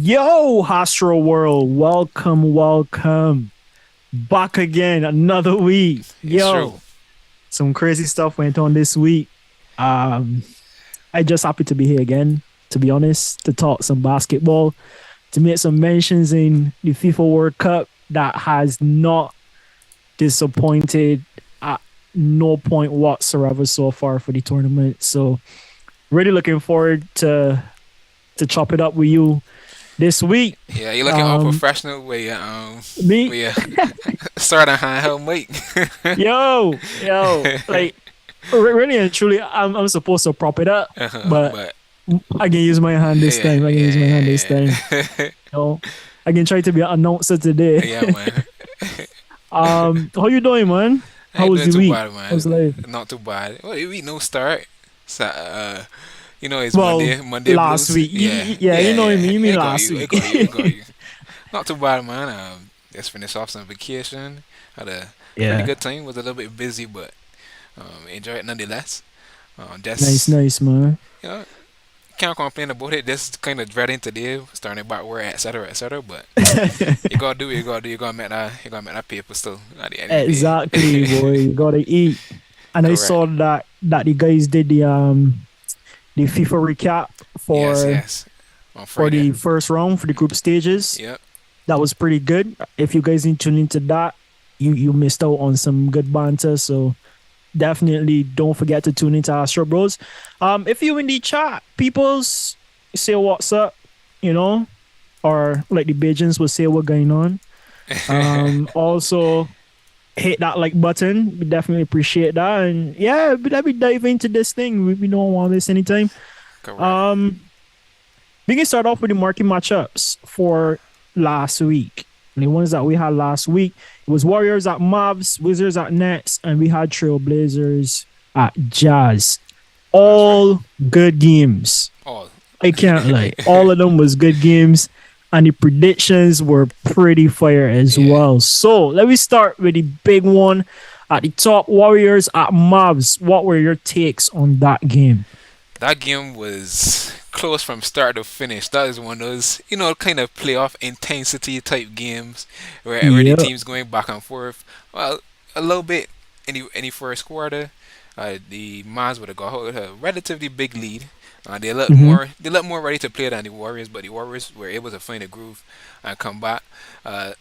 Yo, Hostro World, welcome. Back again, another week. It's true. Some crazy stuff went on this week. Um, I just happy to be here again, to be honest, to talk some basketball, to make some mentions in the FIFA World Cup that has not disappointed at no point whatsoever so far for the tournament. So really looking forward to chop it up with you this week. Yeah, you're looking all professional with your Me, with your starting handheld mic. yo, like really and truly, I'm supposed to prop it up, but But I can use my hand this yeah, time. I can use my hand this time. yeah, I can try to be an announcer today. yeah, man. How you doing, man? I How ain't was doing the too week? bad, man. How's life? Not too bad. Well, we no start. So, it's Well, Monday last blues. week. Yeah, Yeah, you know what I mean. You mean It got last you. week? It got you. It got you. Not too bad, man. Just finished off some vacation. Had a pretty Yeah, good time. Was a little bit busy, but enjoyed it nonetheless. nice, Just nice, man. you know, can't complain about it. Just kind of dreading today, starting back where, etc., etc. But you gotta do what you gotta do. You gotta make that paper still at the end of the day. Exactly, boy. You gotta eat. And I Correct. saw that the guys did the FIFA recap Yes, for yes. On for Friday. the first round for the group stages. Yep. That was pretty good. If you guys didn't tune into that, you missed out on some good banter. So definitely don't forget to tune into Hastrobros. If you in the chat, peoples say what's up, you know, or like the Bajans will say what's going on. Also hit that like button. We definitely appreciate that. And yeah, but let me dive into this thing. We don't want this anytime. Correct. Um, we can start off with the marquee matchups for last week. And the ones that we had last week, it was Warriors at Mavs, Wizards at Nets, and we had Trailblazers at Jazz. That's right. All good games. All. I can't lie. All of them was good games. And the predictions were pretty fire as Yeah. well. So let me start with the big one at the top. Warriors at Mavs. What were your takes on that game? That game was close from start to finish. That is one of those, kind of playoff intensity type games where the Yeah. team's going back and forth. Well, a little bit in the first quarter. The Mavs would have got a relatively big lead. Mm-hmm. They looked more ready to play than the Warriors, but the Warriors were able to find a groove and come back. Uh,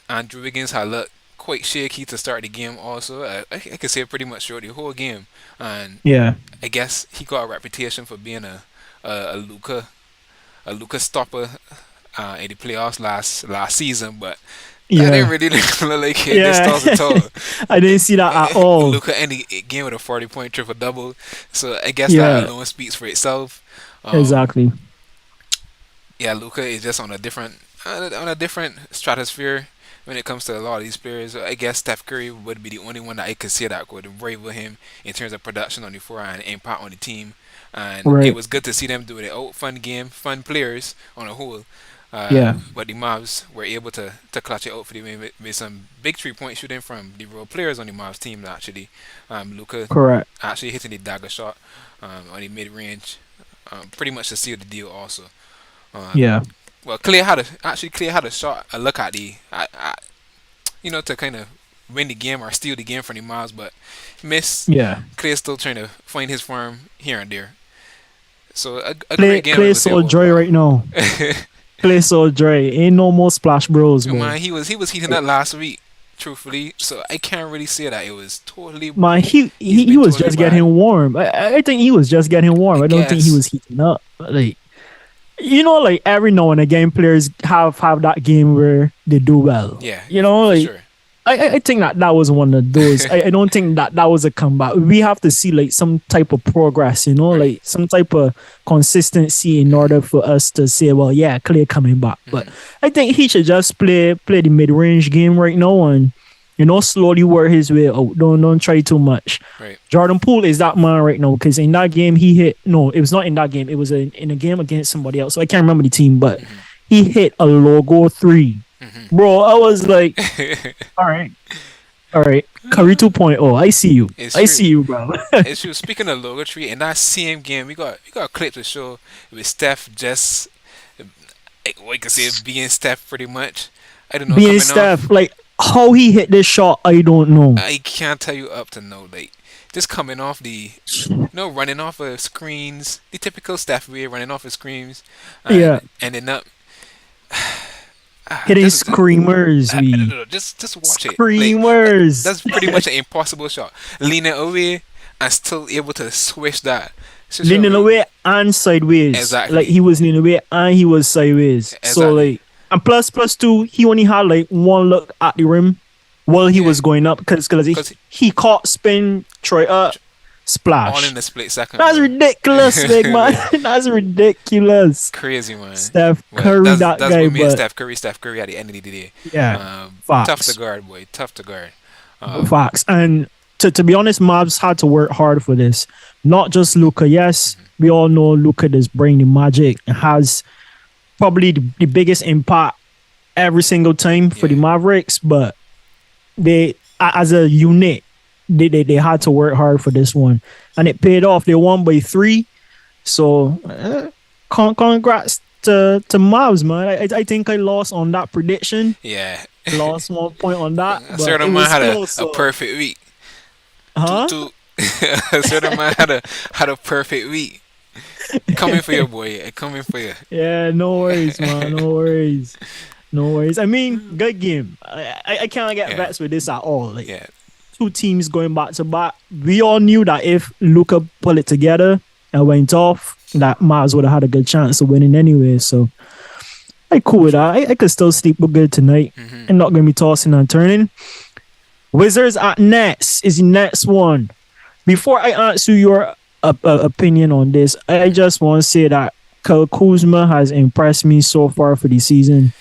Andrew Wiggins had looked quite shaky to start the game. Also, I could say pretty much throughout the whole game, and Yeah. I guess he got a reputation for being a Luka stopper in the playoffs last season, but that didn't Yeah. really look like it this Yeah. toss at all. I didn't see that at all. Luka ended the game with a 40-point triple double, so I guess that Yeah. alone speaks for itself. Um, Exactly. yeah, Luka is just on a different stratosphere when it comes to a lot of these players. I guess Steph Curry would be the only one that I could say that could rival him in terms of production on the floor and impact on the team. And it Right. was good to see them do it out. Fun game, fun players on a whole. Yeah. But the Mavs were able to clutch it out for the win with some big 3-point shooting from the role players on the Mavs team. Actually, Luka Correct. actually hitting the dagger shot on the mid range, pretty much to seal the deal. Also, um, Yeah. well, Clay had a shot, a look at to kind of win the game or steal the game from the Mavs, but missed. Yeah. Clay's still trying to find his form here and there. So a Clay great game. Clay so dry right now. Clay so dry. Ain't no more splash bros, man. Man, he was heating up last week, truthfully. So I can't really say that it was totally. Man, He's he been was totally just bad. getting warm. I think he was just getting warm. I I don't think he guess. was heating up. But like like every now and again, players have that game where they do well. Yeah, for Like sure. I think that was one of those. I don't think that was a comeback. We have to see like some type of progress, Right. like some type of consistency in order for us to say, well, yeah, Clay coming back. But Mhm. I think he should just play the mid range game right now and slowly work his way out. Don't try too much. Right. Jordan Poole is that man right now because in that game he hit. No, it was not in that game. It was in a game against somebody else. So I can't remember the team, but he hit a logo three. Mhm. Bro, I was like, all right. All right. Curry 2.0. I see you. It's I true. see you, bro. It's true. Speaking of logo tree, in that same game, we got a clip to show with Steph just we can say being Steph pretty much. I don't know, Being coming off. Steph, like how he hit this shot, I don't know. I can't tell you up to no, like just coming off the, running off of screens, the typical Steph way, running off of screens, Yeah, and ending up hitting just screamers, I don't we know, just watch it. Like screamers. that's pretty much an impossible shot. Leaning away and still able to swish that. Switch Leaning over. away and sideways. Like Exactly. he was leaning away and he was sideways. So Exactly. like, and plus two, he only had like one look at the rim while he Yeah. was going up because Because he caught spin, Troy up, all in splash. a split second, That's bro. ridiculous, big man. That's ridiculous. Crazy, man. Steph But Curry, that's that that's guy, what made but Steph Curry at the end of the day. yeah, Tough to facts. guard, boy. Tough to guard. Um, Facts. And to be honest, Mavs had to work hard for this. Not just Luca. Yes, mhm. we all know Luca does bring the magic and has probably the biggest impact every single time for the Yeah. Mavericks, but as a unit, they had to work hard for this one. And it paid off. They won by 3. So congrats to Mavs, man. I think I lost on that prediction. Yeah. Lost 1 point on that, A but it certain man was had close. a So, perfect week. To huh? to a certain man had a perfect week. Coming for you, boy. Coming for you. Yeah, no worries, man. No worries. No worries. I mean, good game. I can't get Yeah. vexed with this at all. Like Yeah. two teams going back to back. We all knew that if Luca pulled it together and went off, that Mars would have had a good chance of winning anyway. So I cool with that. I could still sleep good tonight. hmm I'm not gonna be tossing and turning. Wizards at Nets is the next one. Before I answer your opinion on this, I just want to say that Kyle Kuzma has impressed me so far for the season.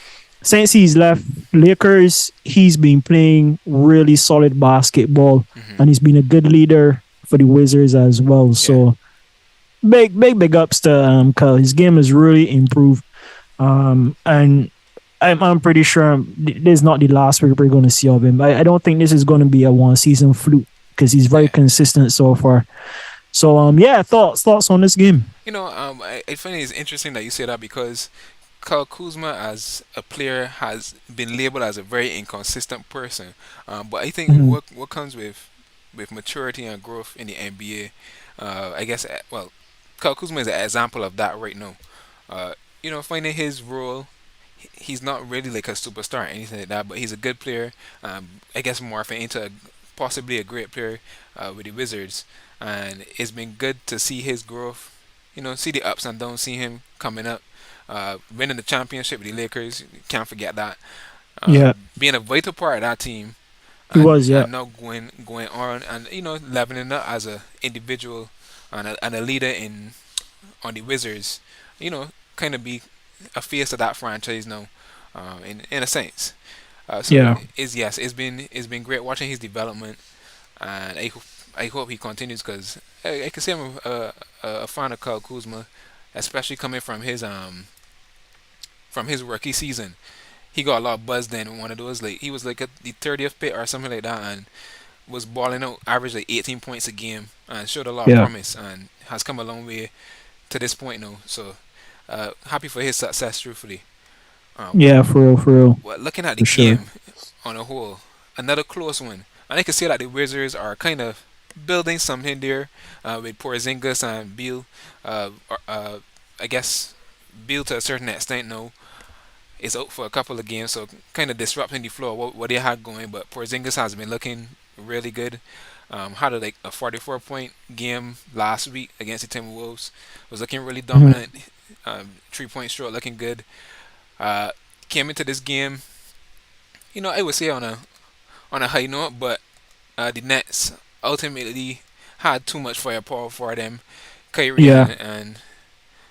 Since he's left Lakers, he's been playing really solid basketball, hmm and he's been a good leader for the Wizards as well. Yeah. So big ups to Kyle. His game has really improved, and I'm pretty sure this is not the last we're going to see of him. I don't think this is going to be a one season fluke because he's very Yeah. consistent so far. So yeah, thoughts on this game. I find it's interesting that you say that because Kyle Kuzma as a player has been labeled as a very inconsistent person. But I think Mhm. what comes with maturity and growth in the NBA, I guess, well, Kyle Kuzma is an example of that right now. Uh, finding his role, he's not really like a superstar or anything like that, but he's a good player. I guess morphing into possibly a great player with the Wizards, and it's been good to see his growth. See the ups and downs, see him coming up, winning the championship with the Lakers. Can't forget that. Yeah, Being a vital part of that team, he and was. Yeah, and now going on and leveling up as a individual and a leader on the Wizards. Kind of be a face of that franchise now, in a sense. So yeah, it's been great watching his development, and I hope he continues because I can say I'm a fan of Kyle Kuzma, especially coming from his rookie season. He got a lot of buzz then in one of those, like he was like the 30th pick or something like that, and was balling out, average like 18 points a game, and showed a lot of yeah, promise, and has come a long way to this point now. So happy for his success, truthfully. yeah. For real, Well, looking at the for sure. game on a whole, another close one. And I can see that the Wizards are kind of building something there with Porzingis and Beal. I guess Beal to a certain extent now is out for a couple of games, so kind of disrupting the flow of what they had going. But Porzingis has been looking really good. Had a 44-point game last week against the Timberwolves. Was looking really Mhm. dominant. 3-point stroke looking good. Uh, Came into this game, I would say on a high note, but the Nets ultimately had too much firepower for them. Kyrie Yeah, and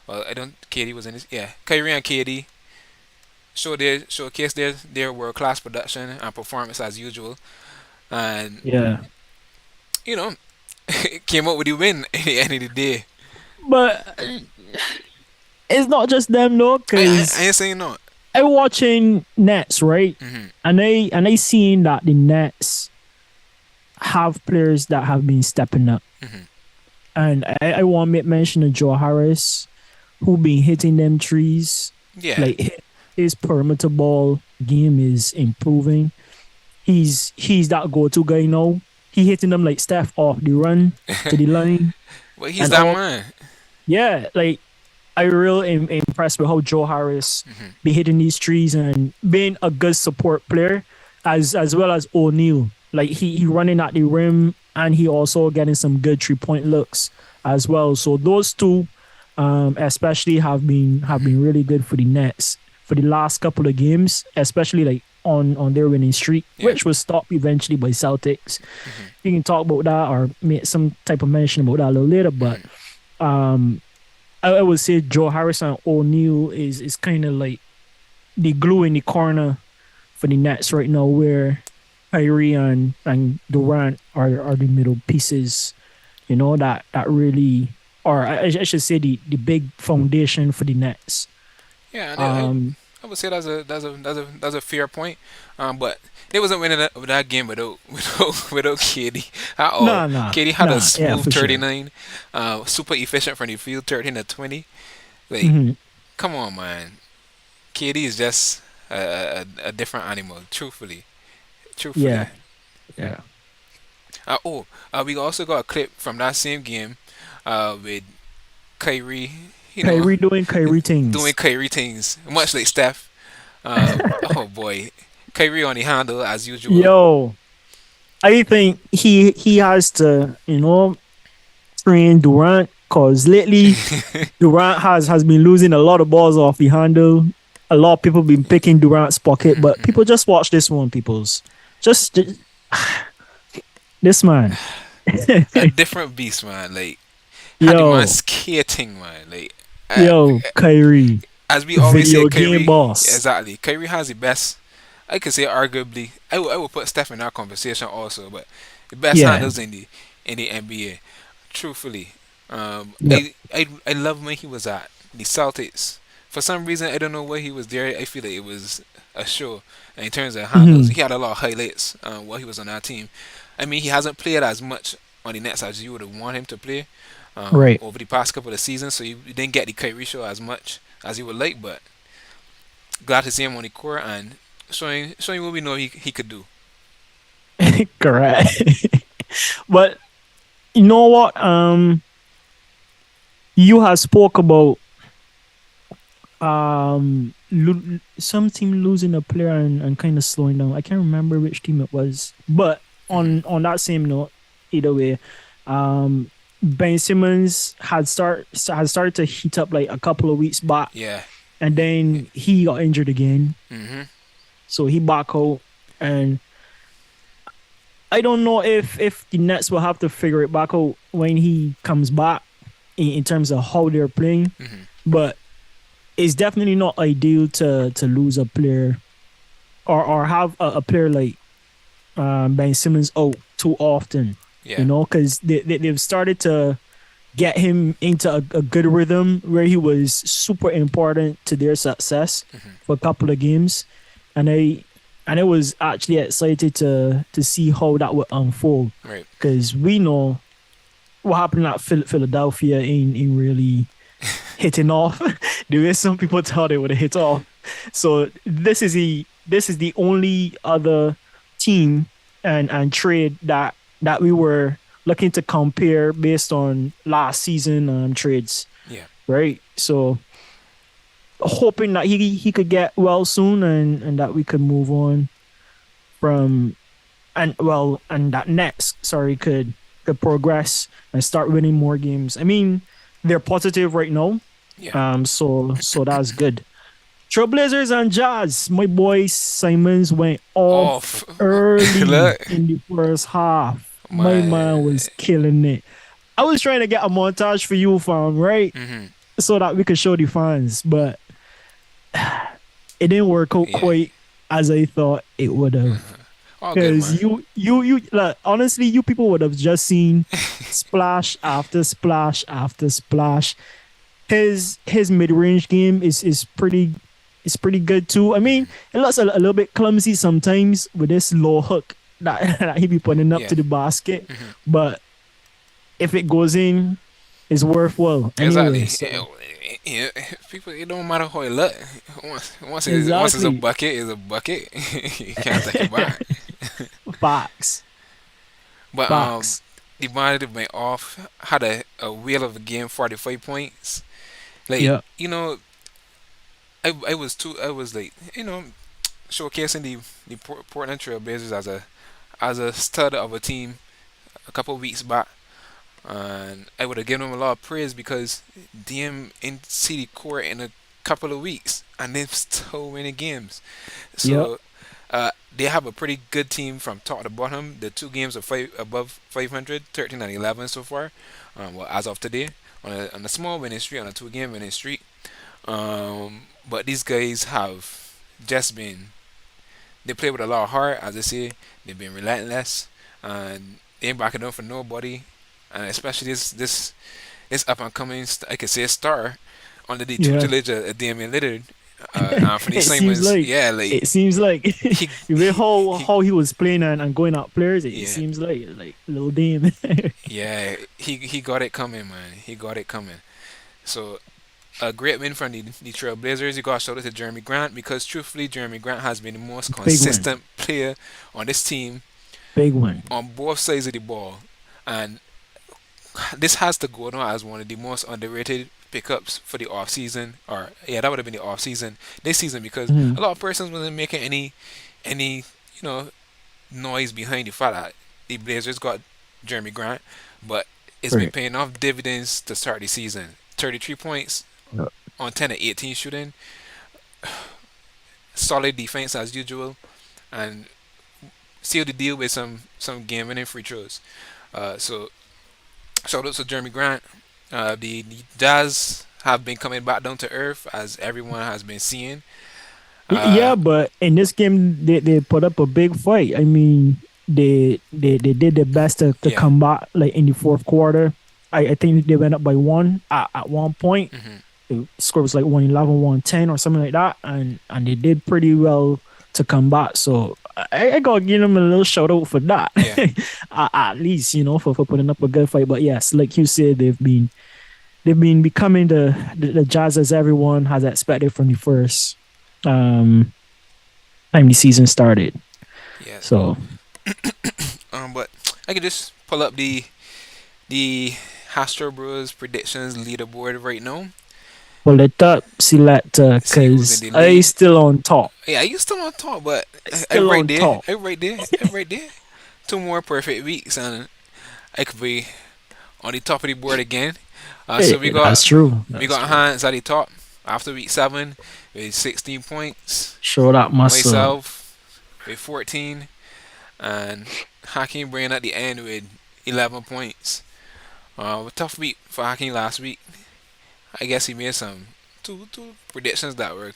well, I don't. KD was in this. Yeah, Kyrie and KD showcase their world class production and performance as usual, and yeah. you know came up with the win at the end of the day. But it's not just them though, I because ain't saying no. I'm watching Nets, right? hmm And I seeing that the Nets have players that have been stepping up. hmm And I want to make mention of Joe Harris, who been hitting them trees Yeah. Like his perimeter ball game is improving. He's that go-to guy now. He hitting them like Steph off the run to the line Well, he's and that all. man. Yeah, like I really am impressed with how Joe Harris be hitting these trees and being a good support player, as well as O'Neal. Like he running at the rim and he also getting some good 3-point looks as well. So those two, especially have been really good for the Nets for the last couple of games, especially like on their winning streak, Yeah. which was stopped eventually by Celtics. You can talk about that or make some type of mention about that a little later, but um I would say Joe Harris and O'Neal is kind of like the glue in the corner for the Nets right now, where Kyrie and Durant are the middle pieces, that really, or I should say the big foundation for the Nets. Yeah, and Um, I would say that's a fair point. But they wasn't winning that game without KD at all. KD had a yeah, smooth for sure. 39, super efficient from the field, 13 to 20. Like, Hmm. come on, man. KD is just a different animal. Truthfully, truthfully. Yeah, yeah. We also got a clip from that same game, with Kyrie. You know, Kyrie doing Kyrie doing things. Kyrie things, much like Steph. Oh boy, Kyrie on the handle as usual. Yo, I think he has to, train Durant, because lately Durant has been losing a lot of balls off the handle. A lot of people been picking Durant's pocket, but people just watch this one. People's just this man. A different beast, man. Like, had the man Yo, skating, man. Like, uh, yo, Kyrie, as we always say, video game Kyrie. boss. Exactly, Kyrie has the best. I could say arguably. I would put Steph in that conversation also, but the best Yeah. handles in the NBA. Truthfully, Yep. I love when he was at the Celtics. For some reason, I don't know why he was there. I feel like it was a show. And in terms of handles, Hmm. he had a lot of highlights while he was on that team. I mean, he hasn't played as much on the Nets as you would have wanted him to play Right. over the past couple of seasons. So you didn't get the Kyrie show as much as you would like. But glad to see him on the court and showing what we know he could do. Correct. But you know what? You have spoke about some team losing a player and kind of slowing down. I can't remember which team it was, but on that same note, either way, um, Ben Simmons had started to heat up like a couple of weeks back, Yeah. and then he got injured again, Mhm. so he back out, and I don't know if the Nets will have to figure it back out when he comes back in terms of how they're playing, Mhm. but it's definitely not ideal to lose a player or have a player like Ben Simmons out too often, Yeah. because they've started to get him into a good rhythm where he was super important to their success for a couple of games, and I was actually excited to see how that would unfold, Right. because we know what happened at Philadelphia ain't really hitting off the way some people thought it would hit off. So this is the only other team and trade that we were looking to compare based on last season trades, Yeah. right? So hoping that he could get well soon and that we could move on from and that next could progress and start winning more games. I mean, they're positive right now. Yeah. So that's good. Trailblazers and Jazz. My boy Simons went off Off. early Look, in the first half. My man man. was killing it. I was trying to get a montage for you, fam, right? Mhm. So that we could show the fans, but it didn't work out Yeah. quite as I thought it would have. All good, Because man. you like, honestly, you people would have just seen splash after splash after splash. His mid range game is pretty good too. I mean, it looks a little bit clumsy sometimes with this low hook that, that he be putting up Yeah. to the basket, Mhm. but if it goes in, is worthwhile anyway. Exactly. So Yeah, people, it don't matter how you look. Once it's a exactly, bucket, it's a bucket. You can't take it back. facts, But facts. the monitor went off, had a wheel of a game, 45 points. Like, Yeah, I was like, showcasing the Portland Trailblazers as a stud of a team a couple of weeks back, and I would have given them a lot of praise because DM in city court in a couple of weeks, and they've still winning games. yep, So they have a pretty good team from top to bottom. The two games are above 500, 13 and 11 so far. Well, as of today, on a small winning streak, on a two-game winning streak. But these guys have just been. They play with a lot of heart, as I say. They've been relentless, and they ain't backing down for nobody. And especially this up and coming, I could say star under the yeah. tutelage of Damian Lillard, Anthony It seems Simons. like Yeah, like it seems like he the way he how he was playing and going out players. It yeah seems like little Dame. yeah he got it coming, man. He got it coming. So a great win from the Trailblazers. You got to shout out to Jeremy Grant because truthfully, Jeremy Grant has been the most Big one, consistent player on this team big one. on both sides of the ball, and this has to go down as one of the most underrated pickups for the off season. Or yeah, that would have been the off season this season because Mhm. a lot of persons wasn't making any noise behind the fact that the Blazers got Jeremy Grant, but it's been Right. paying off dividends to start the season. 33 points Yeah. on 10 and 18 shooting, solid defense as usual, and sealed the deal with some game winning free throws. So shout out to Jeremy Grant. The Jazz have been coming back down to earth as everyone has been seeing. Uh, Yeah, but in this game they put up a big fight. I mean, they did their best to yeah. come back like in the fourth quarter. I think they went up by one at one point. Hmm. The score was like 111, 110 or something like that, and they did pretty well to come back. So I gotta give them a little shout out for that. Yeah. At least, for putting up a good fight. But yes, like you said, they've been becoming the Jazz as everyone has expected from the first um time the season started. Yeah. So But I could just pull up the Hastrobros predictions leaderboard right now. pull it up, selector, See who's in cause the I lead. still on top. Yeah, you still on top, but I Still right on there. top. I right there. I right there. Two more perfect weeks, and I could be on the top of the board again. So we got That's true. we That's got true. Hans at the top after week 7 with 16 points. Show that muscle. Myself with 14, and Hakeem bringing at the end with 11 points. A tough week for Hakeem last week. I guess he made some two predictions that were.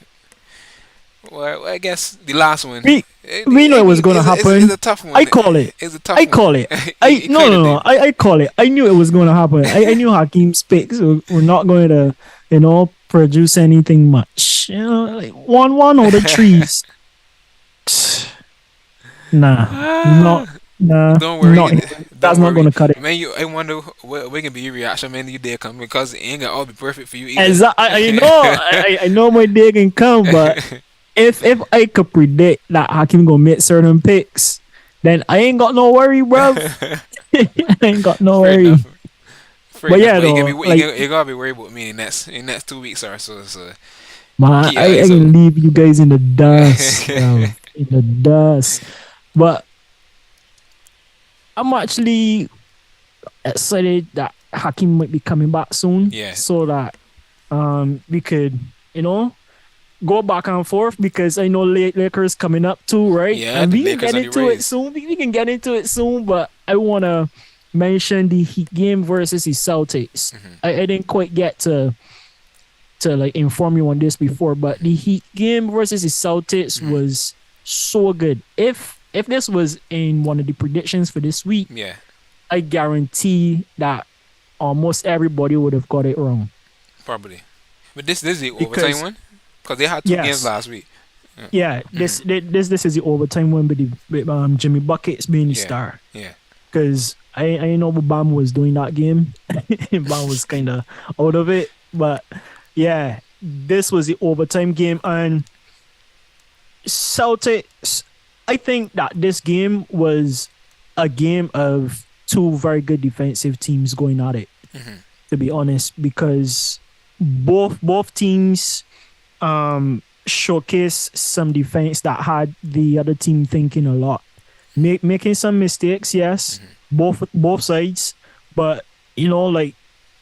Well, I guess the last one. We we know it was gonna Is happen. a tough one. I call it. It's a tough I one. call it. I He no kind no of no. did. I call it. I knew it was gonna happen. I knew Hakeem's picks were not going to produce anything much. Like one or the trees. Nah, not Ah, nah, don't not worry. here. That's Don't not worry. gonna cut it. Man, I wonder what can be your reaction when you dare come because it ain't gonna all be perfect for you either. I know. I know my day can come, but if I could predict that Hakeem gonna make certain picks, then I ain't got no worry, bruv. I ain't got no Fair worry. enough. Fair But enough. yeah, But though, like you gotta be worried about me in next 2 weeks or so. So man, keep your I eyes can out. leave you guys in the dust, bro. In the dust. But I'm actually excited that Hakim might be coming back soon, Yeah. so that we could you know go back and forth because I know Lakers coming up too, right? Yeah, And the we can Lakers get on the into it raise. soon. We can get into it soon, but I wanna mention the Heat game versus the Celtics. Hmm. I didn't quite get to like inform you on this before, but the Heat game versus the Celtics Hmm. was so good. If this was in one of the predictions for this week, Yeah, I guarantee that almost everybody would have got it wrong. probably. But this is the overtime Because one because they had two games yes, last week. Yeah. yeah, Hmm. this is the overtime one with Jimmy Buckets being the Yeah. star. Yeah. because I know what Bam was doing that game. Bam was kind of out of it, but yeah, this was the overtime game, and Celtics. I think that this game was a game of two very good defensive teams going at it. Hmm. To be honest, because both teams showcase some defense that had the other team thinking a lot, making some mistakes. Yes, Hmm. both sides, but like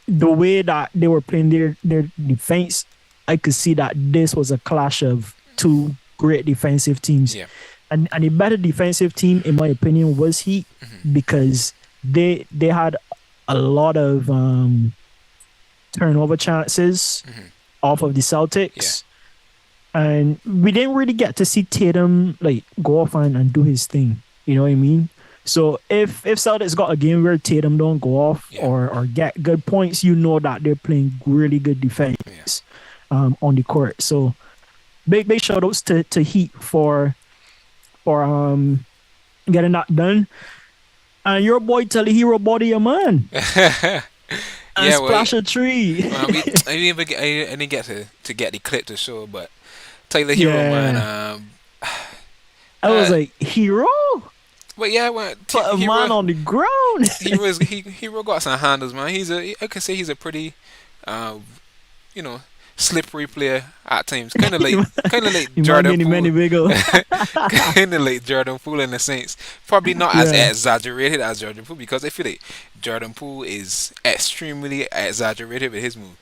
the way that they were playing their defense, I could see that this was a clash of two great defensive teams, Yeah. and a better defensive team, in my opinion, was Heat Hmm. because they had a lot of turnover chances Hmm. off of the Yeah. Celtics. And we didn't really get to see Tatum like go off and do his thing. You know what I mean? So if Celtics got a game where Tatum don't go off Yeah. or get good points, you know that they're playing really good Yeah. defense on the court. So big shout outs to Heat for getting that done. And your boy Telly Hero body a man and Yeah. Well, splash a tree. I didn't get to get the clip to show, but Taylor Hero, man. Yeah. I was Uh, like, Hero? but yeah, well, Put a man Hero, on the ground. Hero got some handles, man. I can say he's a pretty, uh, you know, slippery player at times. Kind of like You might Jordan many, many Poole, wiggle. kind of like Jordan Poole in the Saints. Probably not as Yeah. exaggerated as Jordan Poole because I feel like Jordan Poole is extremely exaggerated with his move.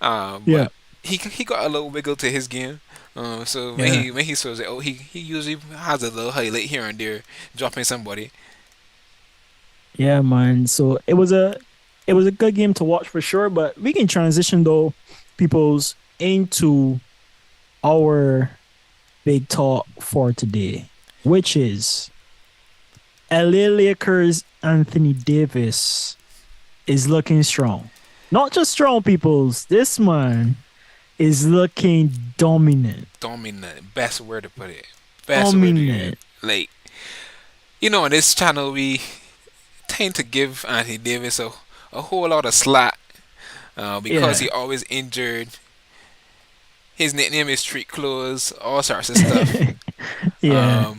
Yeah. But he got a little wiggle to his game. So Yeah. when he throws it, he usually has a little highlight here and there, dropping somebody. Yeah, man. So it was a good game to watch for sure. But we can transition though, people's into our big talk for today, which is LA Lakers Anthony Davis is looking strong. Not just strong, people's. This man is looking dominant. Dominant, best word to put it. Best word to it. Dominant. Like on this channel we tend to give Anthony Davis a whole lot of slack because Yeah. he always injured. His nickname is Street Clothes, all sorts of stuff. Yeah.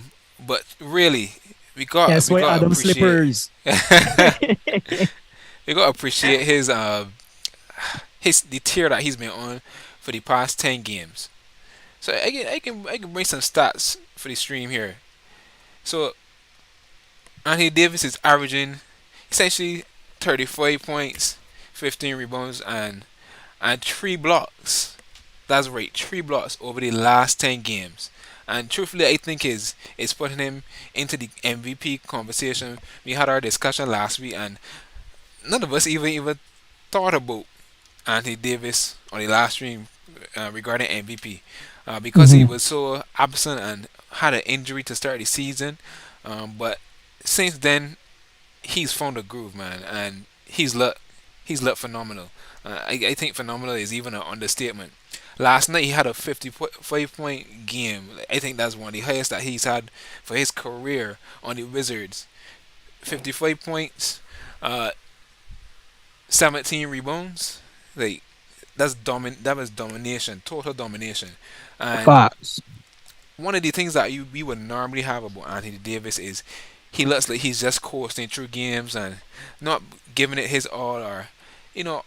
But really, we got That's we why got to Adam appreciate Slippers. we got to appreciate his the tier that he's been on for the past 10 games. So I can bring some stats for the stream here. So Anthony Davis is averaging essentially 35 points, 15 rebounds, and 3 blocks. That's right, 3 blocks over the last 10 games. And truthfully, I think is putting him into the MVP conversation. We had our discussion last week, and none of us even thought about Anthony Davis on the last stream regarding MVP because he Hmm. was so absent and had an injury to start the season. But since then, he's found a groove, man, and he's looked phenomenal. I think phenomenal is even an understatement. Last night he had a 55-point game. I think that's one of the highest that he's had for his career on the Wizards. 55 points, uh, 17 rebounds. Like that was domination, total domination. And Facts. one of the things that we would normally have about Anthony Davis is he looks like he's just coasting through games and not giving it his all, or you know,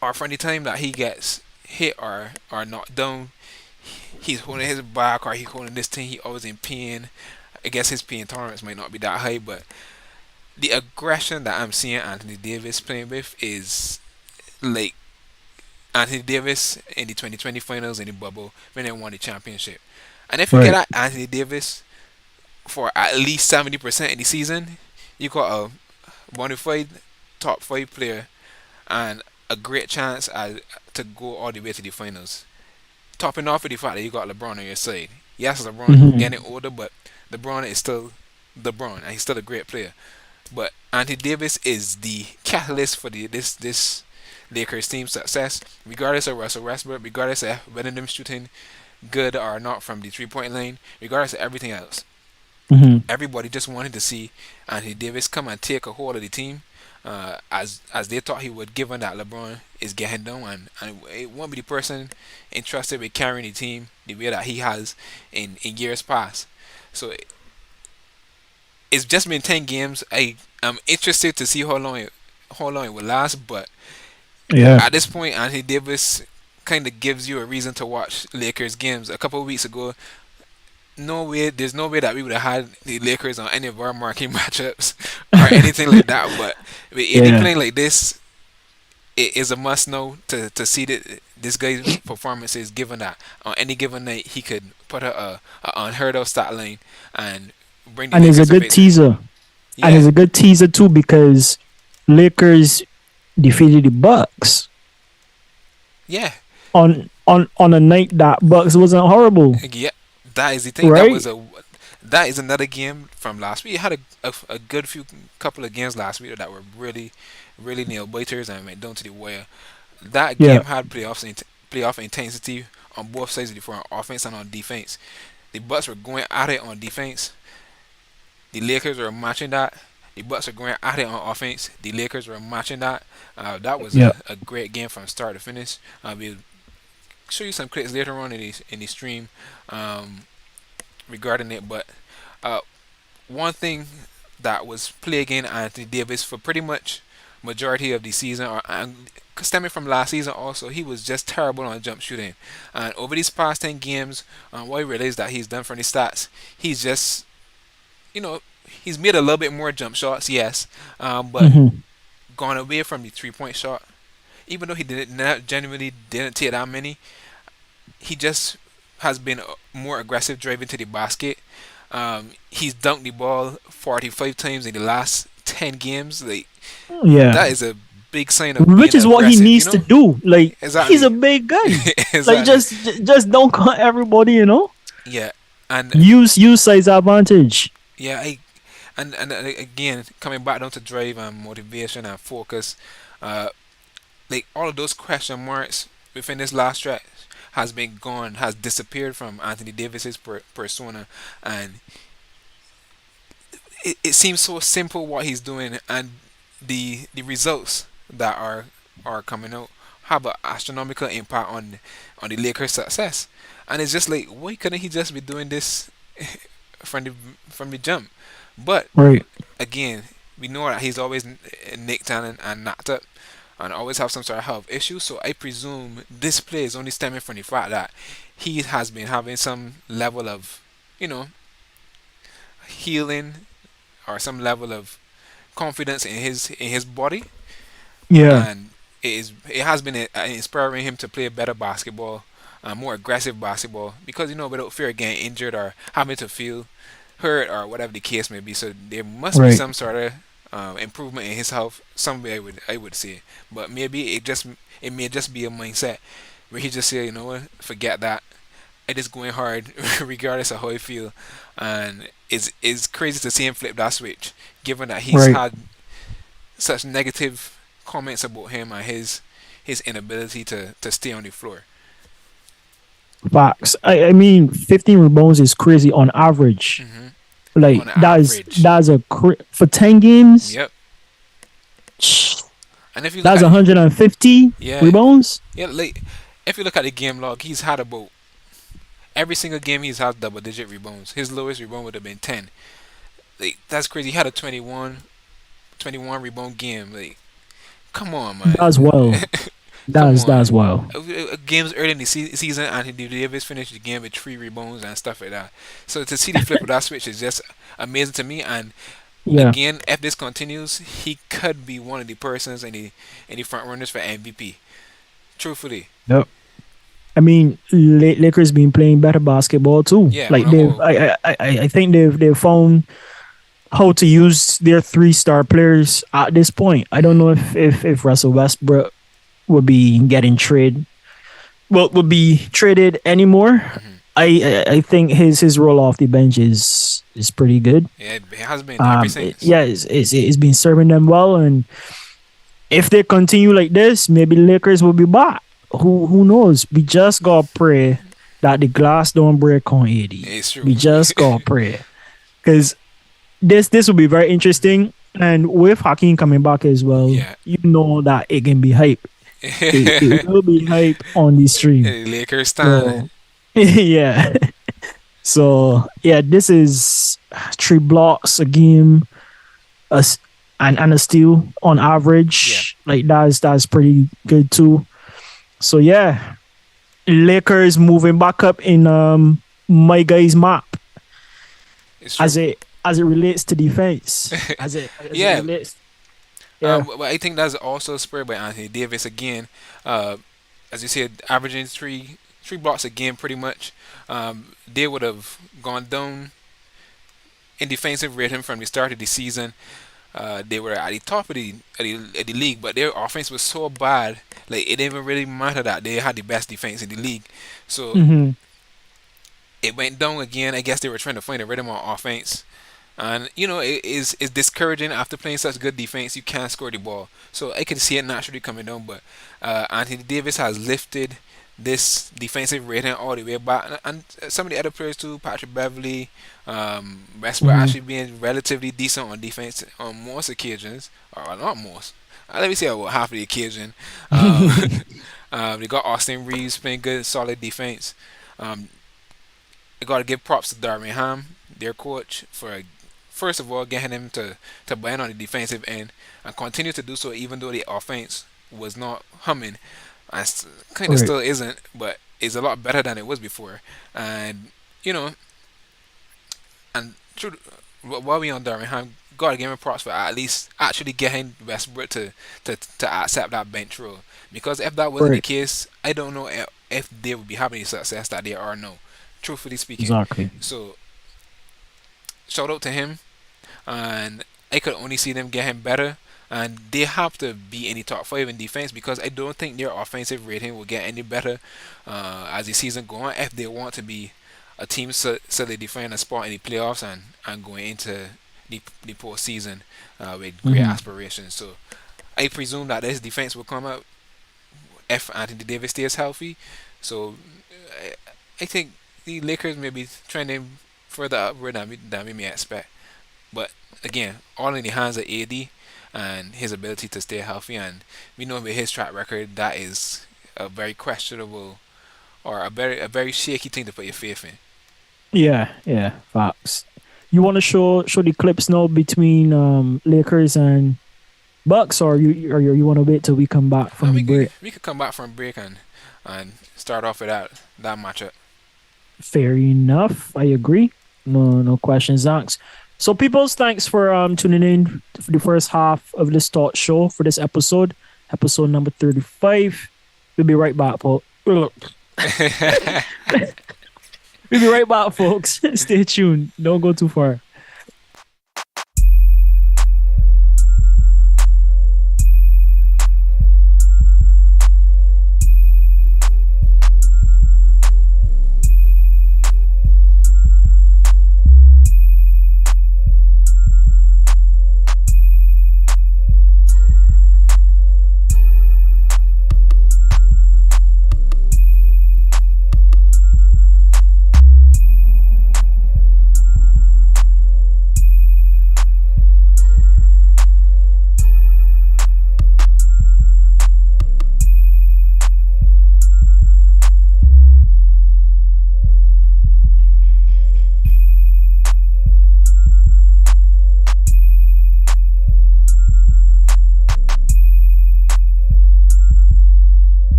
or for any time that he gets hit or knocked down, he's holding his back or he's holding this thing. He always in pain. I guess his pain tolerance might not be that high, but the aggression that I'm seeing Anthony Davis playing with is like Anthony Davis in the 2020 finals in the bubble when they won the championship. And if you get Right. at Anthony Davis for at least 70% of the season, you got a bona fide top five player and a great chance to go all the way to the finals. Topping off with the fact that you got LeBron on your side. Yes, LeBron Hmm. getting older, but LeBron is still LeBron, and he's still a great player. But Anthony Davis is the catalyst for this Lakers team success, regardless of Russell Westbrook, regardless of whether them shooting good or not from the 3 point line, regardless of everything else. Hmm. Everybody just wanted to see Anthony Davis come and take a hold of the team, as they thought he would, given that LeBron is getting down, and it won't be the person entrusted with carrying the team the way that he has in years past. So it's just been 10 games. I'm interested to see how long it will last, but Yeah. at this point, Anthony Davis kind of gives you a reason to watch Lakers games. A couple of weeks ago, there's no way that we would have had the Lakers on any of our marquee matchups or anything like that. But if they Yeah. playing like this, it is a must know to see that this guy's performances. Given that on any given night he could put a unheard of stat line and bring the And it's a Lakers to good victory. teaser. And Yeah, it's a good teaser too because Lakers defeated the Bucks yeah, on a night that Bucks wasn't horrible, yeah. That is the thing. right? That is another game from last week. You had a good few couple of games last week that were really nail biters and went down to the wire. That Yeah. game had playoff intensity on both sides of the floor, on offense and on defense. The Bucks were going at it on defense. The Lakers were matching that. The Bucks were going at it on offense. The Lakers were matching that. That was Yeah. a great game from start to finish. We'll show you some clips later on in the stream, um, regarding it. But uh, one thing that was plaguing Anthony Davis for pretty much majority of the season, and stemming from last season also, he was just terrible on jump shooting. And over these past 10 games, what he realized that he's done from the stats, he's just, you know, he's made a little bit more jump shots, yes, but Hmm. gone away from the 3 point shot. Even though he didn't genuinely didn't take that many, he just has been more aggressive driving to the basket. He's dunked the ball 45 times in the last 10 games. Like, Yeah. that is a big sign of Which being is what he aggressive, needs to do. Like he's Exactly. a big guy. Like Exactly. just don't cut everybody. Yeah. And Use size advantage. yeah, again, coming back down to drive and motivation and focus, uh, like all of those question marks within this last stretch has been gone, has disappeared from Anthony Davis's persona, and it seems so simple what he's doing, and the results that are coming out have an astronomical impact on the Lakers' success. And it's just like, why couldn't he just be doing this from the jump? But Right. again, we know that he's always nicked and knocked up and always have some sort of health issue. So I presume this play is only stemming from the fact that he has been having some level of, you know, healing or some level of confidence in his body, Yeah. and it has been inspiring him to play better basketball, more aggressive basketball, because without fear of getting injured or having to feel hurt or whatever the case may be. So there must be Right. some sort of improvement in his health. Some way I would say, but maybe it may just be a mindset where he just say, you know what, forget that. It is going hard regardless of how I feel, and it's crazy to see him flip that switch, given that he's Right. had such negative comments about him and his inability to stay on the floor. Facts. I mean, 15 rebounds is crazy on average. Hmm. Like On that's average. that's for 10 games. Yep. And if you look That's at 150 yeah, rebounds. yeah, like if you look at the game log, he's had about every single game he's had double digit rebounds. His lowest rebound would have been 10. Like, that's crazy. He had a 21 rebound game. Like, come on, man. That's well. Come That's on. well. Games early in the season, Anthony Davis finished the game with 3 rebounds and stuff like that. So to see the flip of that switch is just amazing to me. And Yeah. again, if this continues, he could be one of the persons in the front runners for MVP. Truthfully, Yep. I mean, Lakers been playing better basketball too. yeah. On Like a they've, whole, I think they've found how to use their 3-star players at this point. I don't know if Russell Westbrook would be getting traded, well, would be traded anymore. hmm I think his role off the bench is pretty good. yeah, it has been ever since. Yeah, it's been serving them well, and if they continue like this, maybe Lakers will be back. Who knows? We just gotta pray that the glass don't break on 80. It's true. We just gotta pray. because this will be very interesting. And with Hakeem coming back as well, Yeah. you know that it can be hype. It will be hype on the stream. Lakers stand. So yeah. So yeah, this is 3 blocks a game, and a steal on Yeah, average. Like that's pretty good too. So yeah, Lakers moving back up in my guy's map it's true. as it relates to defense. As it Yeah, relates. Yeah. but I think that's also spurred by Anthony Davis again. Uh, as you said, averaging three blocks a game, pretty much. They would have gone down in defensive rating from the start of the season. They were at the top of the league, but their offense was so bad, like it didn't even really matter that they had the best defense in the league. So Mm-hmm. it went down again. I guess they were trying to find a rhythm on offense. And it's discouraging after playing such good defense. You can't score the ball, so I can see it naturally coming down. But Anthony Davis has lifted this defensive rating all the way back, and some of the other players too, Patrick Beverly, Westbrook Mm-hmm. actually being relatively decent on defense on most occasions, or not most. Let me say about half of the occasion. Um, they got Austin Reeves playing good, solid defense. Um, I got to give props to Darvin Ham, their coach, for first of all getting him to bend on the defensive end and continue to do so even though the offense was not humming. And kind of Right. still isn't, but it's a lot better than it was before. And you know, and through while we on Darvin Ham, gotta give him props for at least actually getting Westbrook to accept that bench role. Because if that wasn't the Right. case, I don't know if they would be having the success that they are now. Truthfully speaking. Exactly. So shout out to him, and I could only see them getting better. And they have to be in the top five in defense because I don't think their offensive rating will get any better as the season go on if they want to be a team so they defend a spot in the playoffs and going into the postseason with great Mm-hmm. aspirations. So I presume that this defense will come out if Anthony Davis stays healthy. So I, I think the Lakers may be trending further upward than we may expect. But again, all in the hands of AD and his ability to stay healthy. And we know with his track record, that is a very questionable or a very shaky thing to put your faith in. Yeah. Yeah. Facts. You want to show the clips now between Lakers and Bucks, or you want to wait till we come back And from the break? we could come back from break and start off with that matchup. Fair enough. I agree. No questions asked. So, people's thanks for tuning in for the first half of this talk show for this episode number 35. We'll be right back, folks. We'll be right back, folks. Stay tuned. Don't go too far.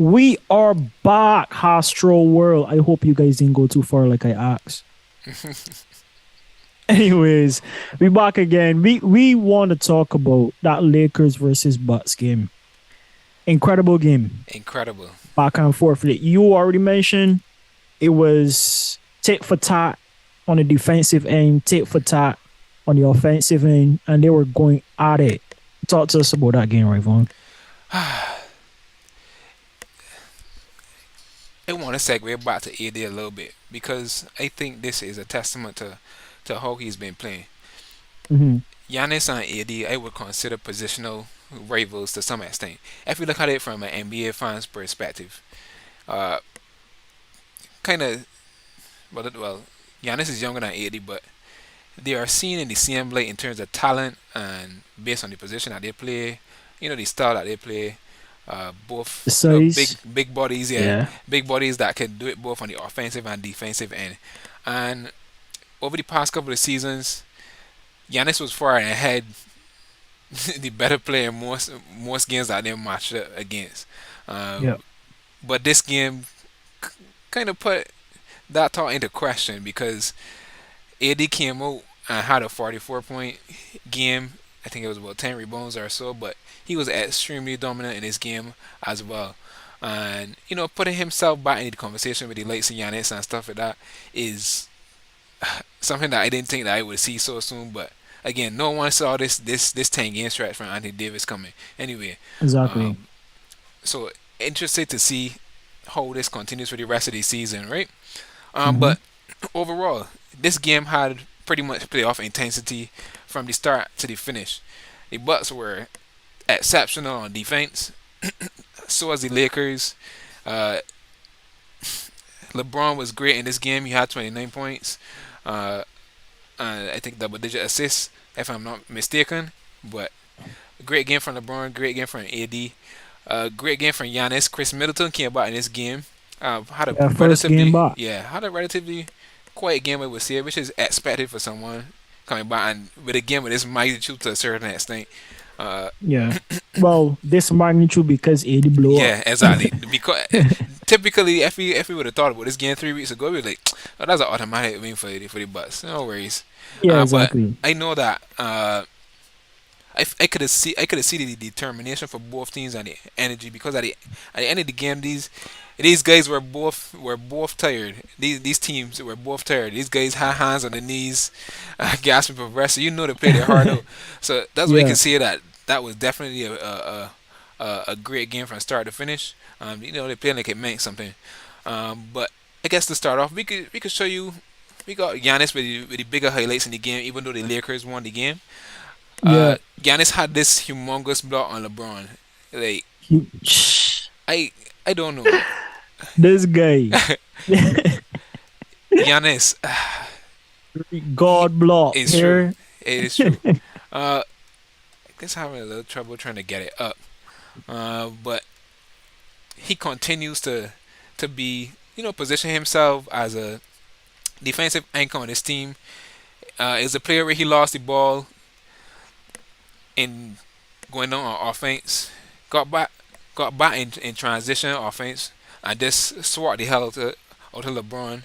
We are back, Hostro World. I hope you guys didn't go too far like I asked. Anyways, we back again. We want to talk about that Lakers versus Bucks game. Incredible game. Incredible. Back and forth. You already mentioned it was tit for tat on the defensive end, tit for tat on the offensive end, and they were going at it. Talk to us about that game, right, Vaughn? I want to segue back to AD a little bit because I think this is a testament to how he's been playing. Mm-hmm. Giannis and AD, I would consider positional rivals to some extent. If you look at it from an NBA fan's perspective, uh, kind of, well, Giannis is younger than AD, but they are seen in the same light in terms of talent and based on the position that they play, the style that they play. The Both size. big bodies, yeah, Yeah. big bodies that can do it both on the offensive and defensive end. And over the past couple of seasons, Giannis was far ahead, the better player in most games that they matched up against. Yeah. But this game kind of put that thought into question because AD came out and had a 44-point game. I think it was about 10 rebounds or so, but he was extremely dominant in this game as well. And, putting himself back in the conversation with the likes of Giannis and stuff like that is something that I didn't think that I would see so soon. But again, no one saw this 10 game stretch from Anthony Davis coming. Anyway, Exactly. um, so interested to see how this continues for the rest of the season, right? Mm-hmm. But overall, this game had pretty much playoff intensity from the start to the finish. The Bucks were exceptional on defense. So was the Lakers. Uh, LeBron was great in this game. He had 29 points. Uh, and I think double-digit assists, if I'm not mistaken. But great game from LeBron. Great game from AD. Great game from Giannis. Chris Middleton came back in this game. Had a Yeah, first game relatively, back. yeah, had a relatively quiet game, I would say, which is expected for someone coming back and with a game with this magnitude to a certain extent. Uh, Yeah. Well, this magnitude because AD blew up. yeah, exactly. Because typically, if we would have thought about this game 3 weeks ago, we'd be like, oh, that's an automatic win for the Bucks. No worries. Yeah, But exactly. I know that I could have seen the determination for both teams and the energy because at the end of the game, these guys were both tired. These teams were both tired. These guys had hands on their knees, gasping for breath. So they played their heart out. So that's why you Yeah. can see that was definitely a great game from start to finish. They played like it meant something. But I guess to start off, we could show you. We got Giannis with the bigger highlights in the game, even though the Lakers won the game. Yeah. Giannis had this humongous block on LeBron. Like He- I I don't know. this guy. Giannis God block is true. here. It is true. I guess having a little trouble trying to get it up. But he continues to be position himself as a defensive anchor on his team. Is a player where he lost the ball in going on offense, got back got back in transition offense and just swat the hell out of LeBron